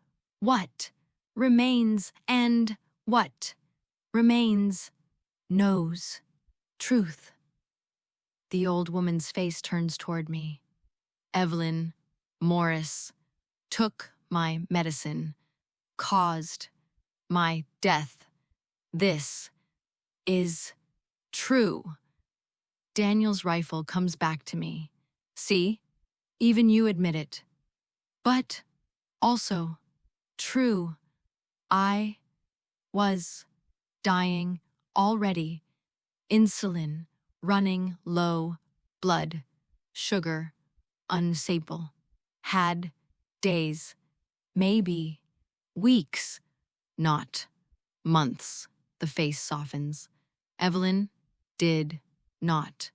Speaker 1: what remains and what remains knows truth. The old woman's face turns toward me. Evelyn Morris took my medicine, caused my death. This is true. Daniel's rifle comes back to me. See, even you admit it. But also true. I was dying already. Insulin running low, blood, sugar, unstable. Had days, maybe weeks, not months. The face softens. Evelyn did not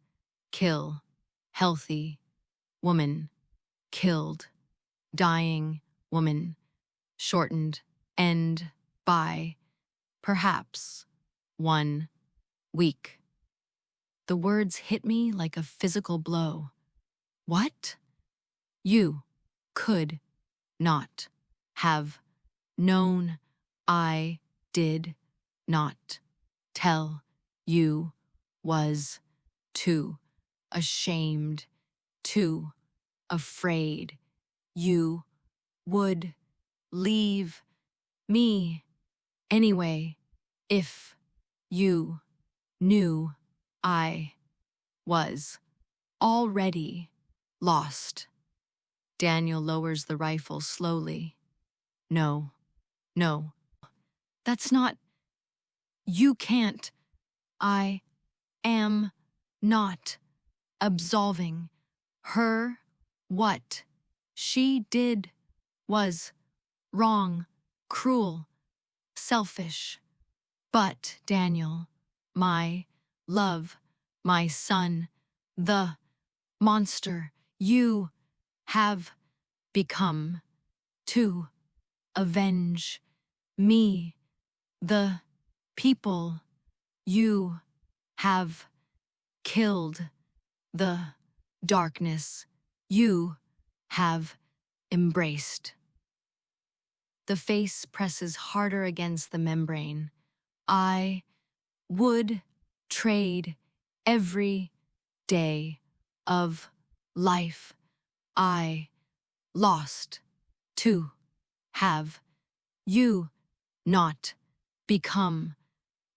Speaker 1: kill. Healthy woman killed. Dying woman shortened end by perhaps 1 week. The words hit me like a physical blow. What? You could not have known. I did not tell you. Was too ashamed, too afraid. You would leave me anyway if you knew I was already lost. Daniel lowers the rifle slowly. No, no, that's not. You can't. I am not absolving her. What she did was wrong, cruel, selfish. But Daniel, my love, my son, the monster you have become to avenge me, the people you have killed, the darkness you have embraced. The face presses harder against the membrane. I would trade every day of life I lost to have you not become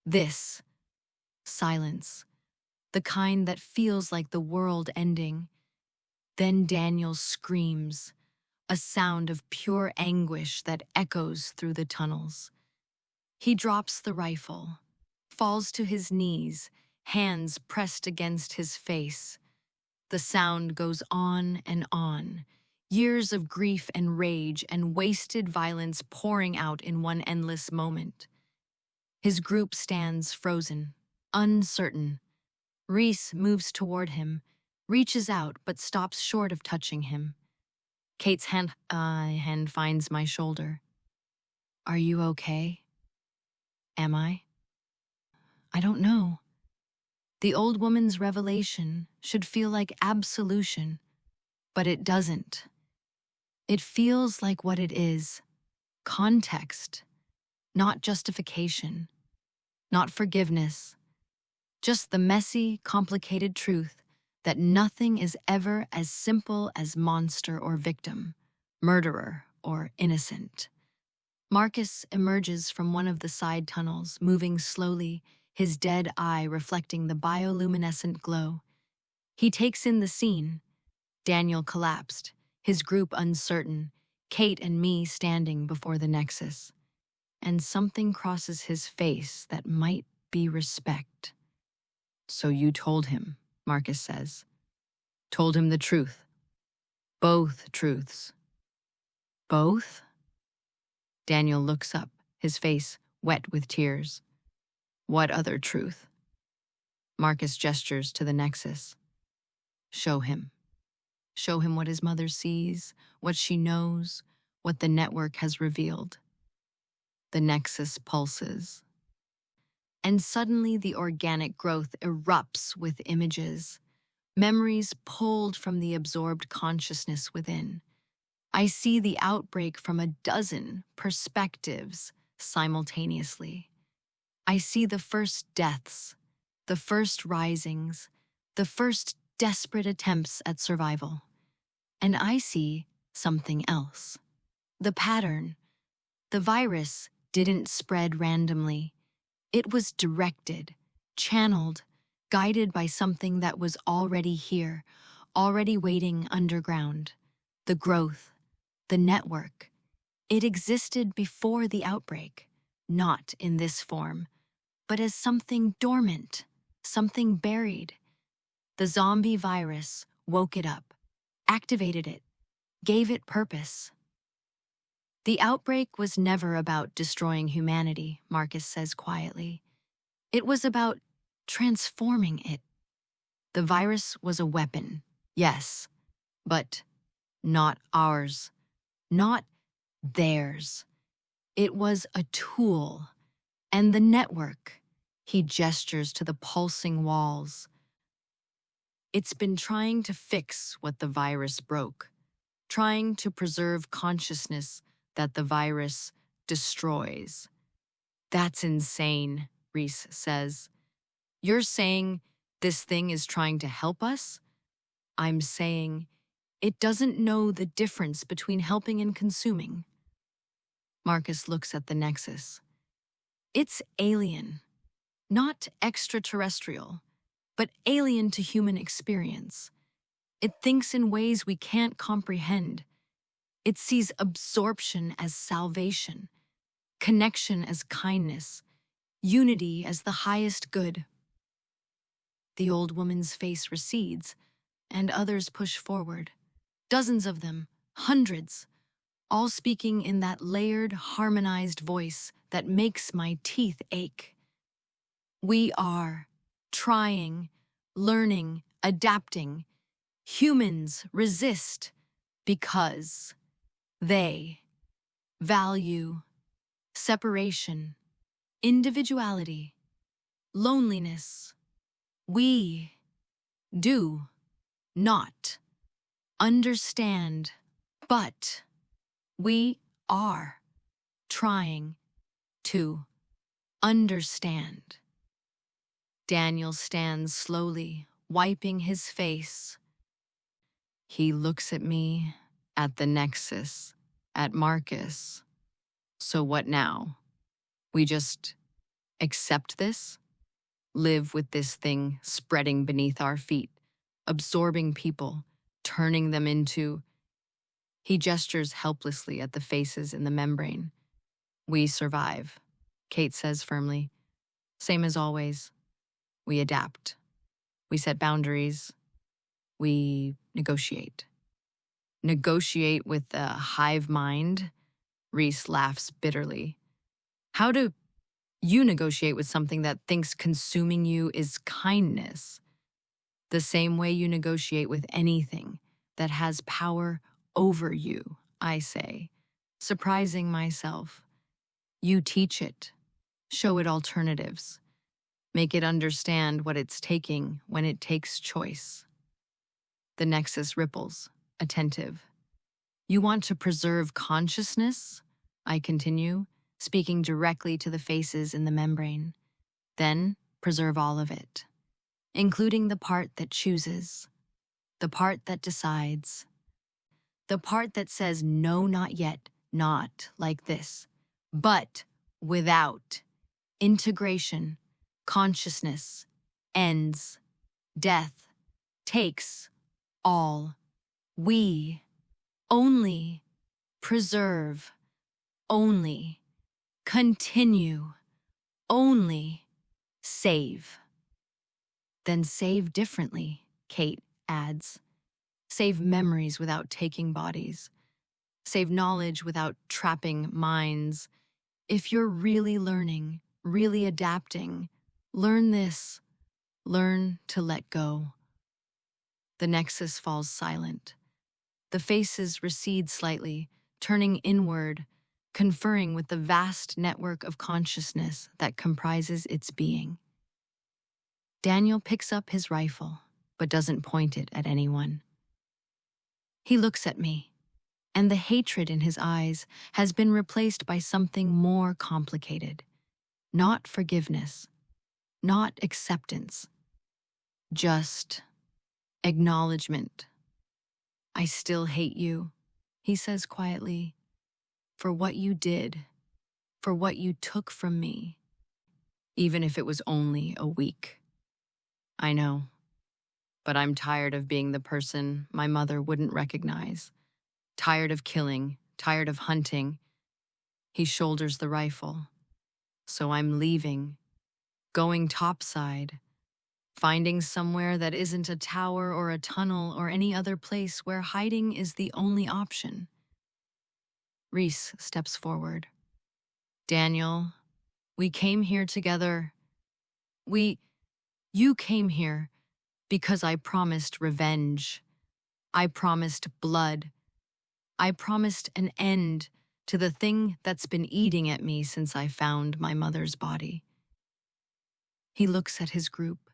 Speaker 1: this. Silence, the kind that feels like the world ending. Then Daniel screams, a sound of pure anguish that echoes through the tunnels. He drops the rifle, falls to his knees, hands pressed against his face. The sound goes on and on, years of grief and rage and wasted violence pouring out in one endless moment. His group stands frozen, uncertain. Reese moves toward him, reaches out but stops short of touching him. Kate's hand finds my shoulder. Are you okay? Am I? I don't know. The old woman's revelation should feel like absolution, but it doesn't. It feels like what it is: context, not justification, not forgiveness, just the messy, complicated truth that nothing is ever as simple as monster or victim, murderer or innocent. Marcus emerges from one of the side tunnels, moving slowly, his dead eye reflecting the bioluminescent glow. He takes in the scene. Daniel collapsed, his group uncertain, Kate and me standing before the Nexus. And something crosses his face that might be respect. So you told him, Marcus says. Told him the truth. Both truths. Both? Daniel looks up, his face wet with tears. What other truth? Marcus gestures to the Nexus. Show him. Show him what his mother sees, what she knows, what the network has revealed. The Nexus pulses. And suddenly the organic growth erupts with images, memories pulled from the absorbed consciousness within. I see the outbreak from a dozen perspectives simultaneously. I see the first deaths, the first risings, the first desperate attempts at survival. And I see something else. The pattern. The virus didn't spread randomly. It was directed, channeled, guided by something that was already here, already waiting underground. The growth, the network. It existed before the outbreak, not in this form, but as something dormant, something buried. The zombie virus woke it up, activated it, gave it purpose. The outbreak was never about destroying humanity, Marcus says quietly. It was about transforming it. The virus was a weapon, yes, but not ours, not theirs. It was a tool. And the network, he gestures to the pulsing walls. It's been trying to fix what the virus broke, trying to preserve consciousness that the virus destroys. That's insane, Reese says. You're saying this thing is trying to help us? I'm saying it doesn't know the difference between helping and consuming. Marcus looks at the Nexus. It's alien, not extraterrestrial, but alien to human experience. It thinks in ways we can't comprehend. It sees absorption as salvation, connection as kindness, unity as the highest good. The old woman's face recedes, and others push forward. Dozens of them, hundreds, all speaking in that layered, harmonized voice that makes my teeth ache. We are trying, learning, adapting. Humans resist because they value separation, individuality, loneliness. We do not understand, but we are trying to understand. Daniel stands slowly, wiping his face. He looks at me, at the Nexus, at Marcus. So what now? We just accept this? Live with this thing spreading beneath our feet, absorbing people, turning them into... He gestures helplessly at the faces in the membrane. We survive, Kate says firmly. Same as always. We adapt. We set boundaries. We negotiate. Negotiate with a hive mind? Reese laughs bitterly. How do you negotiate with something that thinks consuming you is kindness? The same way you negotiate with anything that has power over you, I say, surprising myself. You teach it, show it alternatives, make it understand what it's taking when it takes choice. The nexus ripples, attentive. You want to preserve consciousness? I continue, speaking directly to the faces in the membrane. Then preserve all of it, including the part that chooses, the part that decides, the part that says no, not yet, not like this, but without integration, consciousness ends, death takes all. We only preserve, only continue, only save. Then save differently, Kate adds. Save memories without taking bodies. Save knowledge without trapping minds. If you're really learning, really adapting, learn this. Learn to let go. The nexus falls silent. The faces recede slightly, turning inward, conferring with the vast network of consciousness that comprises its being. Daniel picks up his rifle, but doesn't point it at anyone. He looks at me, and the hatred in his eyes has been replaced by something more complicated. Not forgiveness, not acceptance, just acknowledgement. I still hate you, he says quietly, for what you did, for what you took from me, even if it was only a week. I know, but I'm tired of being the person my mother wouldn't recognize. Tired of killing, tired of hunting. He shoulders the rifle. So I'm leaving, going topside, finding somewhere that isn't a tower or a tunnel or any other place where hiding is the only option. Reese steps forward. Daniel, we came here together. You came here because I promised revenge. I promised blood. I promised an end to the thing that's been eating at me since I found my mother's body. He looks at his group,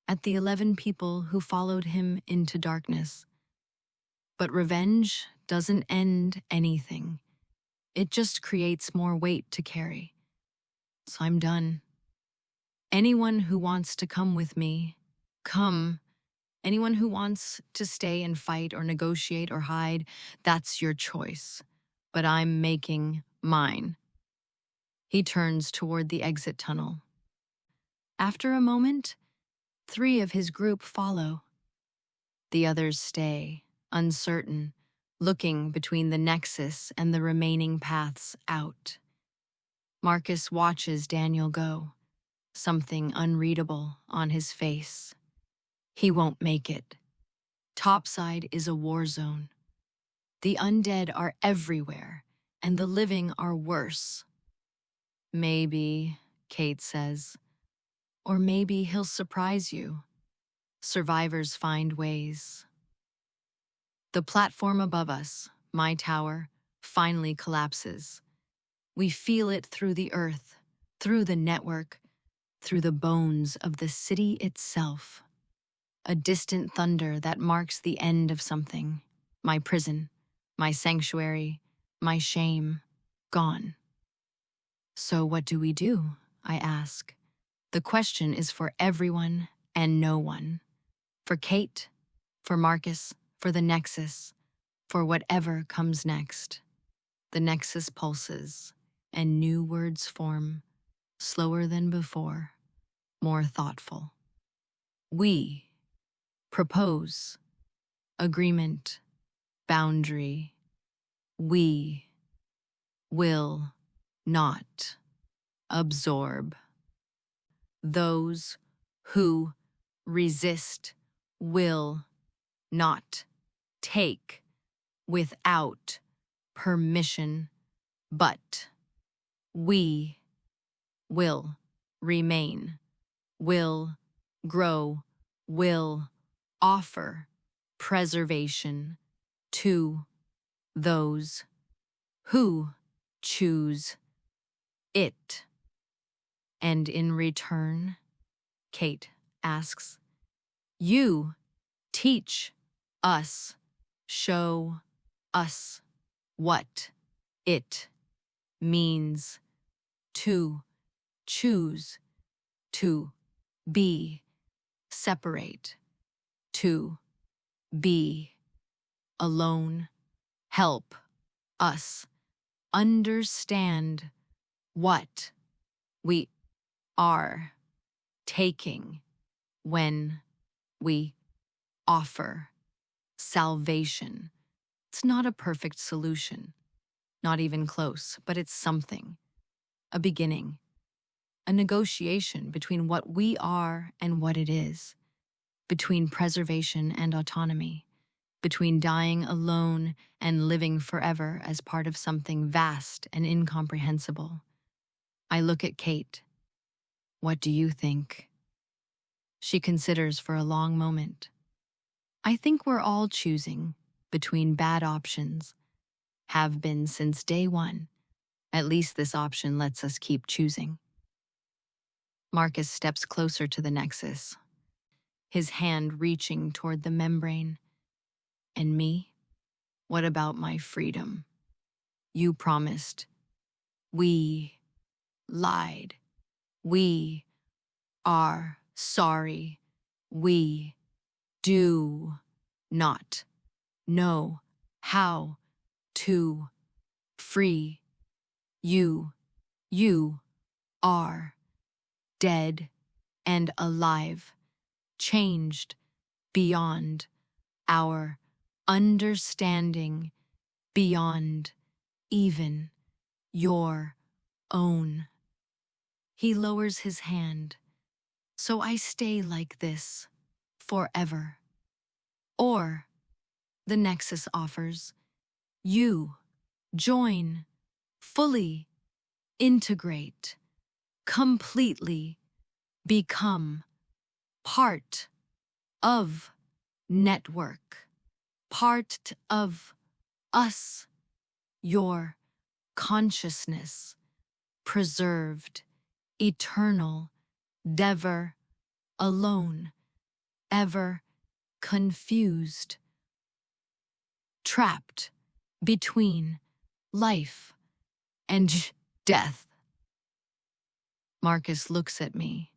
Speaker 1: at the 11 people who followed him into darkness. But revenge doesn't end anything. It just creates more weight to carry. So I'm done. Anyone who wants to come with me, come. Anyone who wants to stay and fight or negotiate or hide, that's your choice. But I'm making mine. He turns toward the exit tunnel. After a moment, 3 of his group follow. The others stay, uncertain, looking between the nexus and the remaining paths out. Marcus watches Daniel go, something unreadable on his face. He won't make it. Topside is a war zone. The undead are everywhere, and the living are worse. Maybe, Kate says, or maybe he'll surprise you. Survivors find ways. The platform above us, my tower, finally collapses. We feel it through the earth, through the network, through the bones of the city itself. A distant thunder that marks the end of something. My prison, my sanctuary, my shame, gone. So what do we do? I ask. The question is for everyone and no one. For Kate, for Marcus, for the Nexus, for whatever comes next. The Nexus pulses, and new words form, slower than before, more thoughtful. We propose, agreement, boundary. We will not absorb. Those who resist will not take without permission, but we will remain, will grow, will offer preservation to those who choose it. And in return, Kate asks, you teach us, show us what it means to choose, to be separate, to be alone. Help us understand what we are taking when we offer salvation. It's not a perfect solution, not even close, but it's something, a beginning, a negotiation between what we are and what it is, between preservation and autonomy, between dying alone and living forever as part of something vast and incomprehensible. I look at Kate. What do you think? She considers for a long moment. I think we're all choosing between bad options. Have been since day one. At least this option lets us keep choosing. Marcus steps closer to the nexus, his hand reaching toward the membrane. And me? What about my freedom? You promised. We lied. We are sorry. We do not know how to free you. You are dead and alive, changed beyond our understanding, beyond even your own. He lowers his hand. So I stay like this forever. Or, the Nexus offers, you join, fully integrate, completely become part of network, part of us, your consciousness, preserved, eternal, never alone, ever confused, trapped between life and death. Marcus looks at me,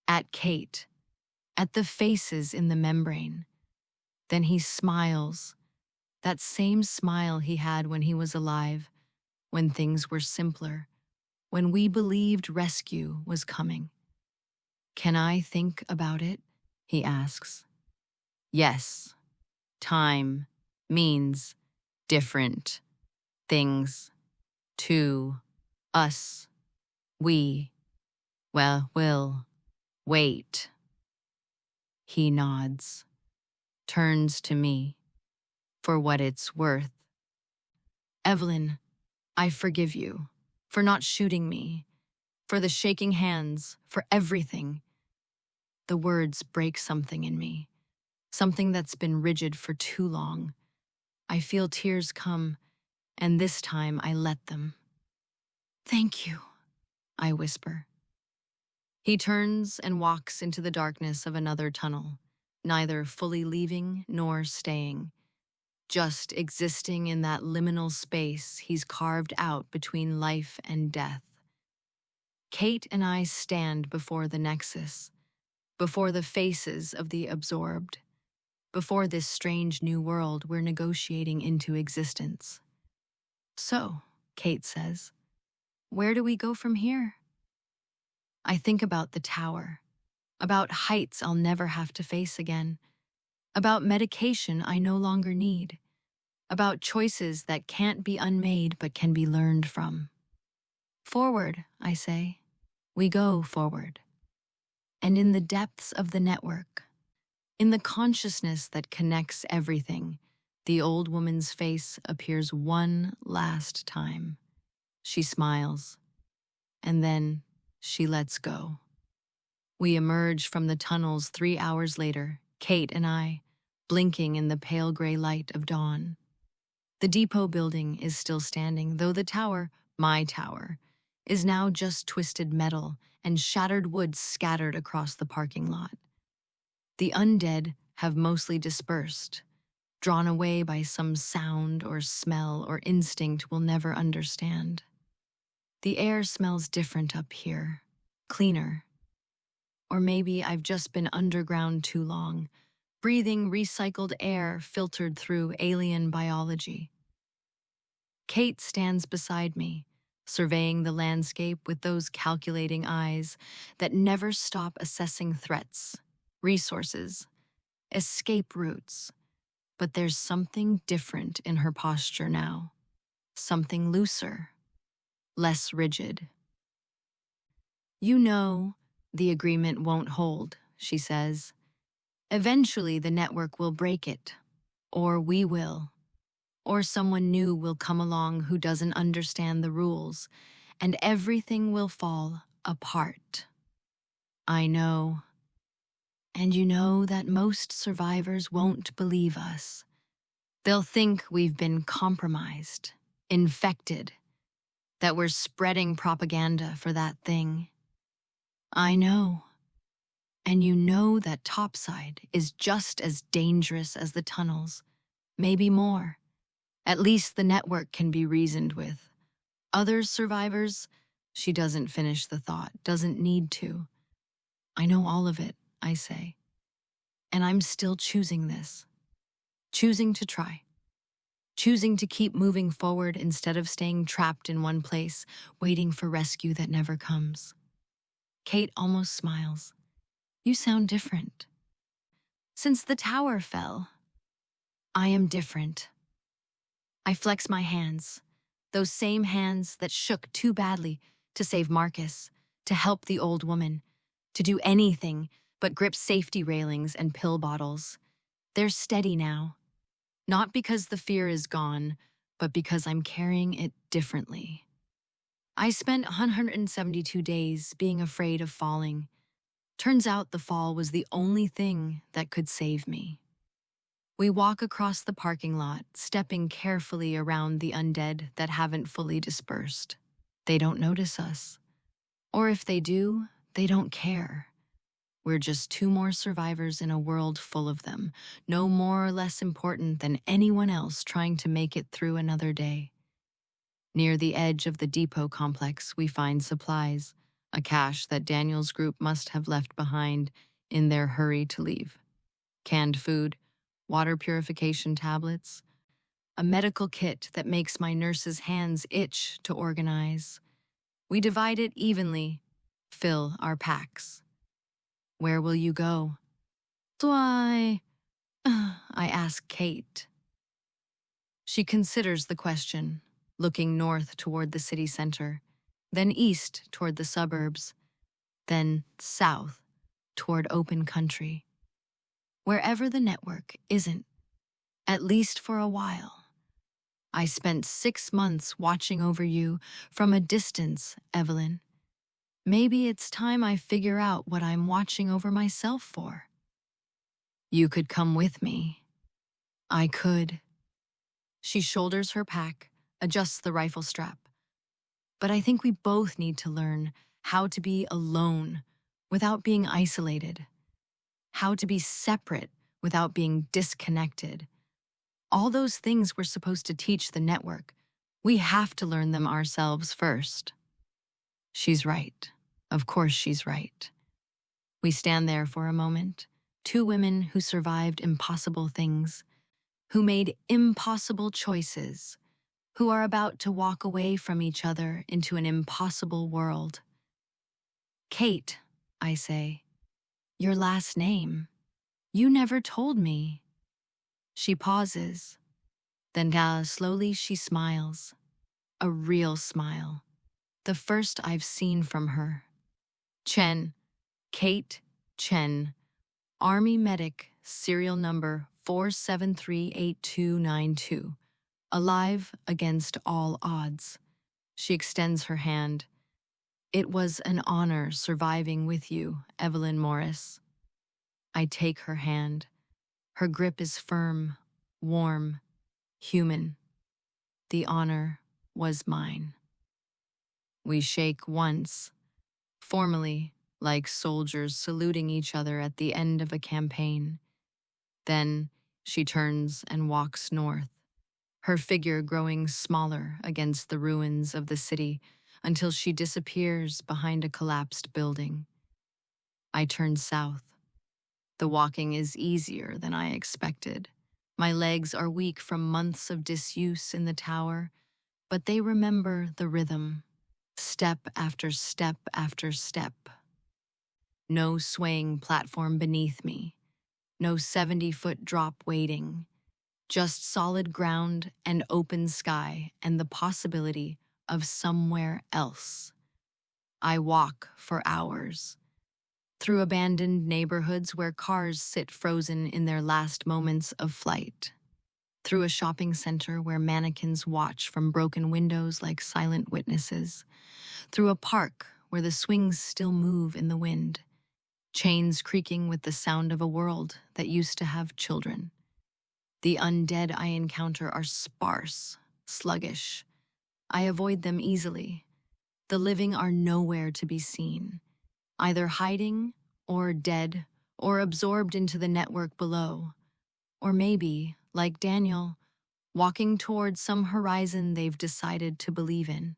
Speaker 1: at Kate, at the faces in the membrane. Then he smiles, that same smile he had when he was alive, when things were simpler, when we believed rescue was coming. Can I think about it? He asks. Yes, time means different things to us. We, well, will wait. He nods, turns to me. For what it's worth. Evelyn, I forgive you for not shooting me, for the shaking hands, for everything. The words break something in me, something that's been rigid for too long. I feel tears come, and this time I let them. Thank you, I whisper. He turns and walks into the darkness of another tunnel, neither fully leaving nor staying, just existing in that liminal space he's carved out between life and death. Kate and I stand before the nexus, before the faces of the absorbed, before this strange new world we're negotiating into existence. So, Kate says, where do we go from here? I think about the tower, about heights I'll never have to face again, about medication I no longer need, about choices that can't be unmade but can be learned from. Forward, I say. We go forward. And in the depths of the network, in the consciousness that connects everything, the old woman's face appears one last time. She smiles, and then she lets go. We emerge from the tunnels 3 hours later, Kate and I, blinking in the pale gray light of dawn. The depot building is still standing, though the tower, my tower, is now just twisted metal and shattered wood scattered across the parking lot. The undead have mostly dispersed, drawn away by some sound or smell or instinct we'll never understand. The air smells different up here, cleaner. Or maybe I've just been underground too long, breathing recycled air filtered through alien biology. Kate stands beside me, surveying the landscape with those calculating eyes that never stop assessing threats, resources, escape routes. But there's something different in her posture now, something looser, less rigid. You know, the agreement won't hold, she says. Eventually the network will break it, or we will. Or someone new will come along who doesn't understand the rules, and everything will fall apart. I know. And you know that most survivors won't believe us. They'll think we've been compromised, infected, that we're spreading propaganda for that thing. I know. And you know that topside is just as dangerous as the tunnels, maybe more. At least the network can be reasoned with. Other survivors, she doesn't finish the thought, doesn't need to. I know all of it, I say. And I'm still choosing this. Choosing to try. Choosing to keep moving forward instead of staying trapped in one place, waiting for rescue that never comes. Kate almost smiles. You sound different. Since the tower fell, I am different. I flex my hands, those same hands that shook too badly to save Marcus, to help the old woman, to do anything but grip safety railings and pill bottles. They're steady now, not because the fear is gone, but because I'm carrying it differently. I spent 172 days being afraid of falling. Turns out the fall was the only thing that could save me. We walk across the parking lot, stepping carefully around the undead that haven't fully dispersed. They don't notice us. Or if they do, they don't care. We're just two more survivors in a world full of them, no more or less important than anyone else trying to make it through another day. Near the edge of the depot complex, we find supplies, a cache that Daniel's group must have left behind in their hurry to leave. Canned food, water purification tablets, a medical kit that makes my nurse's hands itch to organize. We divide it evenly, fill our packs. Where will you go? I ask Kate. She considers the question, looking north toward the city center, then east toward the suburbs, then south toward open country. Wherever the network isn't, at least for a while. I spent 6 months watching over you from a distance, Evelyn. Maybe it's time I figure out what I'm watching over myself for. You could come with me. I could. She shoulders her pack, adjusts the rifle strap. But I think we both need to learn how to be alone without being isolated. How to be separate without being disconnected. All those things we're supposed to teach the network. We have to learn them ourselves first. She's right. Of course she's right. We stand there for a moment, two women who survived impossible things, who made impossible choices, who are about to walk away from each other into an impossible world. Kate, I say, your last name. You never told me. She pauses. Then slowly she smiles. A real smile. The first I've seen from her. Chen. Kate Chen. Army medic, serial number 4738292. Alive against all odds. She extends her hand. It was an honor surviving with you, Evelyn Morris. I take her hand. Her grip is firm, warm, human. The honor was mine. We shake once, formally, like soldiers saluting each other at the end of a campaign. Then she turns and walks north, her figure growing smaller against the ruins of the city until she disappears behind a collapsed building. I turn south. The walking is easier than I expected. My legs are weak from months of disuse in the tower, but they remember the rhythm, step after step after step. No swaying platform beneath me, no 70-foot drop waiting, just solid ground and open sky and the possibility of somewhere else. I walk for hours, through abandoned neighborhoods where cars sit frozen in their last moments of flight, through a shopping center where mannequins watch from broken windows like silent witnesses, through a park where the swings still move in the wind, chains creaking with the sound of a world that used to have children. The undead I encounter are sparse, sluggish. I avoid them easily. The living are nowhere to be seen, either hiding or dead or absorbed into the network below. Or maybe, like Daniel, walking towards some horizon they've decided to believe in.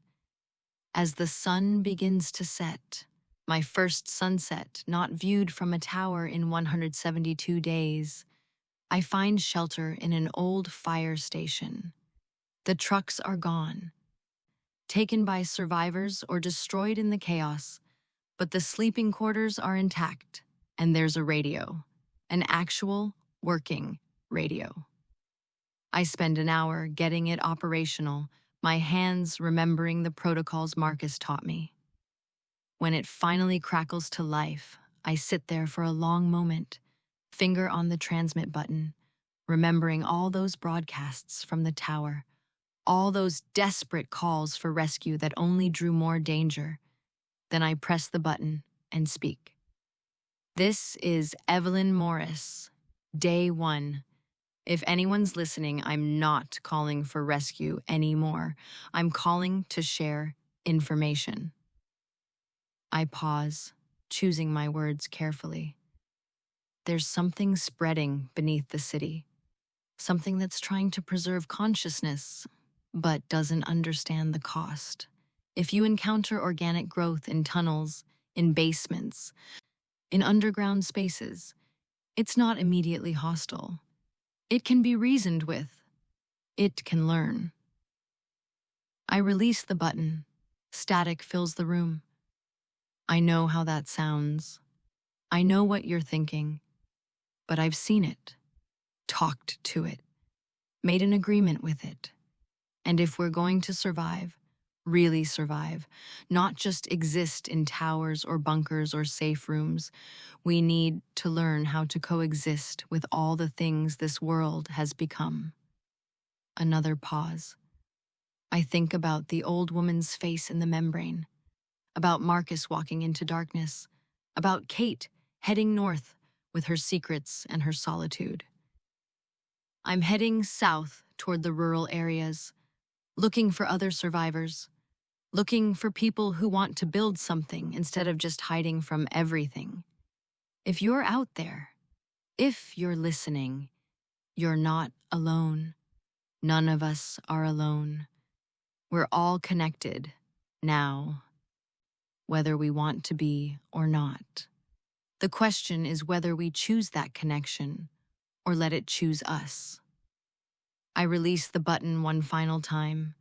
Speaker 1: As the sun begins to set, my first sunset not viewed from a tower in 172 days, I find shelter in an old fire station. The trucks are gone, taken by survivors or destroyed in the chaos, but the sleeping quarters are intact, and there's a radio, an actual, working radio. I spend an hour getting it operational, my hands remembering the protocols Marcus taught me. When it finally crackles to life, I sit there for a long moment, finger on the transmit button, remembering all those broadcasts from the tower, all those desperate calls for rescue that only drew more danger. Then I press the button and speak. This is Evelyn Morris, Day 1. If anyone's listening, I'm not calling for rescue anymore. I'm calling to share information. I pause, choosing my words carefully. There's something spreading beneath the city, something that's trying to preserve consciousness, but doesn't understand the cost. If you encounter organic growth in tunnels, in basements, in underground spaces, it's not immediately hostile. It can be reasoned with. It can learn. I release the button. Static fills the room. I know how that sounds. I know what you're thinking, but I've seen it, talked to it, made an agreement with it. And if we're going to survive, really survive, not just exist in towers or bunkers or safe rooms, we need to learn how to coexist with all the things this world has become. Another pause. I think about the old woman's face in the membrane, about Marcus walking into darkness, about Kate heading north with her secrets and her solitude. I'm heading south toward the rural areas, looking for other survivors, looking for people who want to build something instead of just hiding from everything. If you're out there, if you're listening, you're not alone. None of us are alone. We're all connected now, whether we want to be or not. The question is whether we choose that connection or let it choose us. I release the button one final time.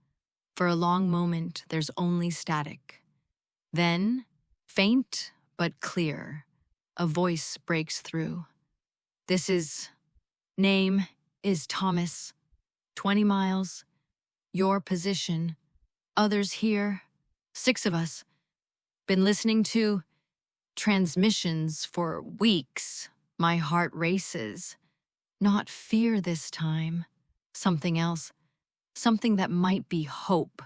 Speaker 1: For a long moment, there's only static. Then, faint but clear, a voice breaks through. Name is Thomas, 20 miles, your position, others here, 6 of us, been listening to transmissions for weeks. My heart races. Not fear this time. Something else. Something that might be hope.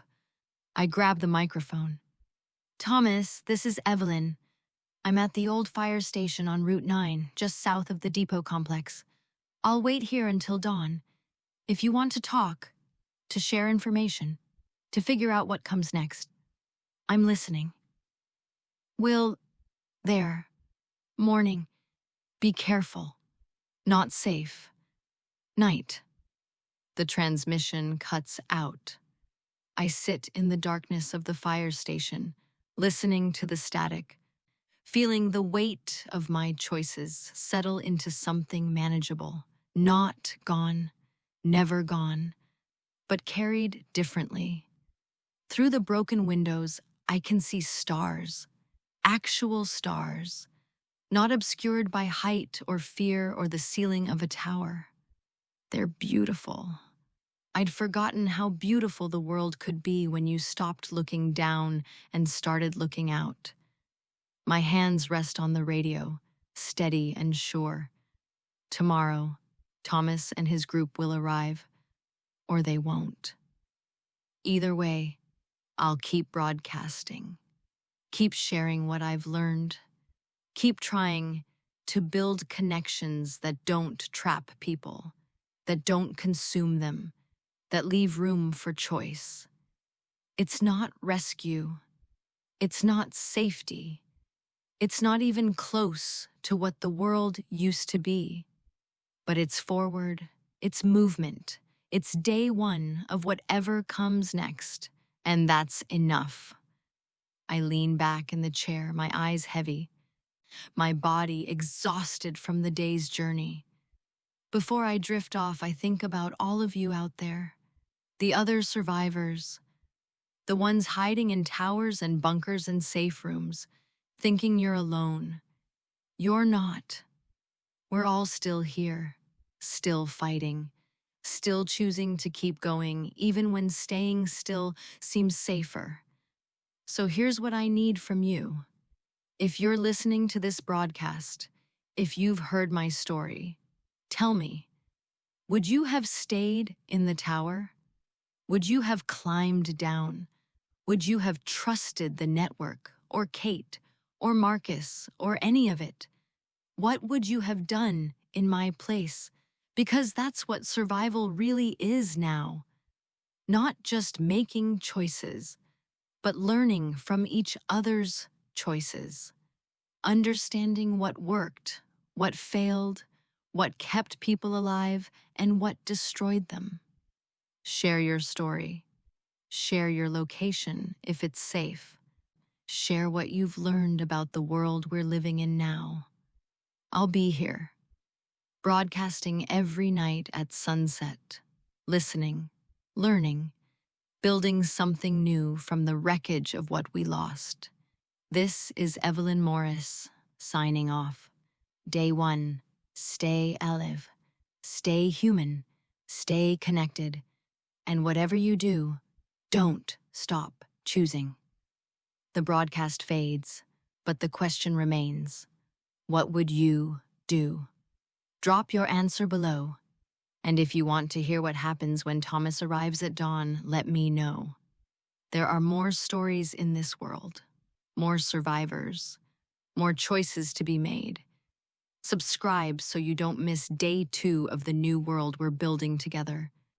Speaker 1: I grab the microphone. Thomas, this is Evelyn. I'm at the old fire station on Route 9, just south of the depot complex. I'll wait here until dawn. If you want to talk, to share information, to figure out what comes next, I'm listening. Will, there. Morning. Be careful. Not safe. Night. The transmission cuts out. I sit in the darkness of the fire station, listening to the static, feeling the weight of my choices settle into something manageable, not gone, never gone, but carried differently. Through the broken windows, I can see stars, actual stars, not obscured by height or fear or the ceiling of a tower. They're beautiful. I'd forgotten how beautiful the world could be when you stopped looking down and started looking out. My hands rest on the radio, steady and sure. Tomorrow, Thomas and his group will arrive, or they won't. Either way, I'll keep broadcasting, keep sharing what I've learned, keep trying to build connections that don't trap people, that don't consume them, that leave room for choice. It's not rescue. It's not safety. It's not even close to what the world used to be. But it's forward, it's movement, it's day one of whatever comes next, and that's enough. I lean back in the chair, my eyes heavy, my body exhausted from the day's journey. Before I drift off, I think about all of you out there, the other survivors, the ones hiding in towers and bunkers and safe rooms, thinking you're alone. You're not. We're all still here, still fighting, still choosing to keep going, even when staying still seems safer. So here's what I need from you. If you're listening to this broadcast, if you've heard my story, tell me, would you have stayed in the tower? Would you have climbed down? Would you have trusted the network, or Kate, or Marcus, or any of it? What would you have done in my place? Because that's what survival really is now. Not just making choices, but learning from each other's choices. Understanding what worked, what failed, what kept people alive, and what destroyed them. Share your story. Share your location if it's safe. Share what you've learned about the world we're living in now. I'll be here, broadcasting every night at sunset, listening, learning, building something new from the wreckage of what we lost. This is Evelyn Morris, signing off. Day one, stay alive, stay human, stay connected, and whatever you do, don't stop choosing. The broadcast fades, but the question remains. What would you do? Drop your answer below. And if you want to hear what happens when Thomas arrives at dawn, let me know. There are more stories in this world, more survivors, more choices to be made. Subscribe so you don't miss day 2 of the new world we're building together.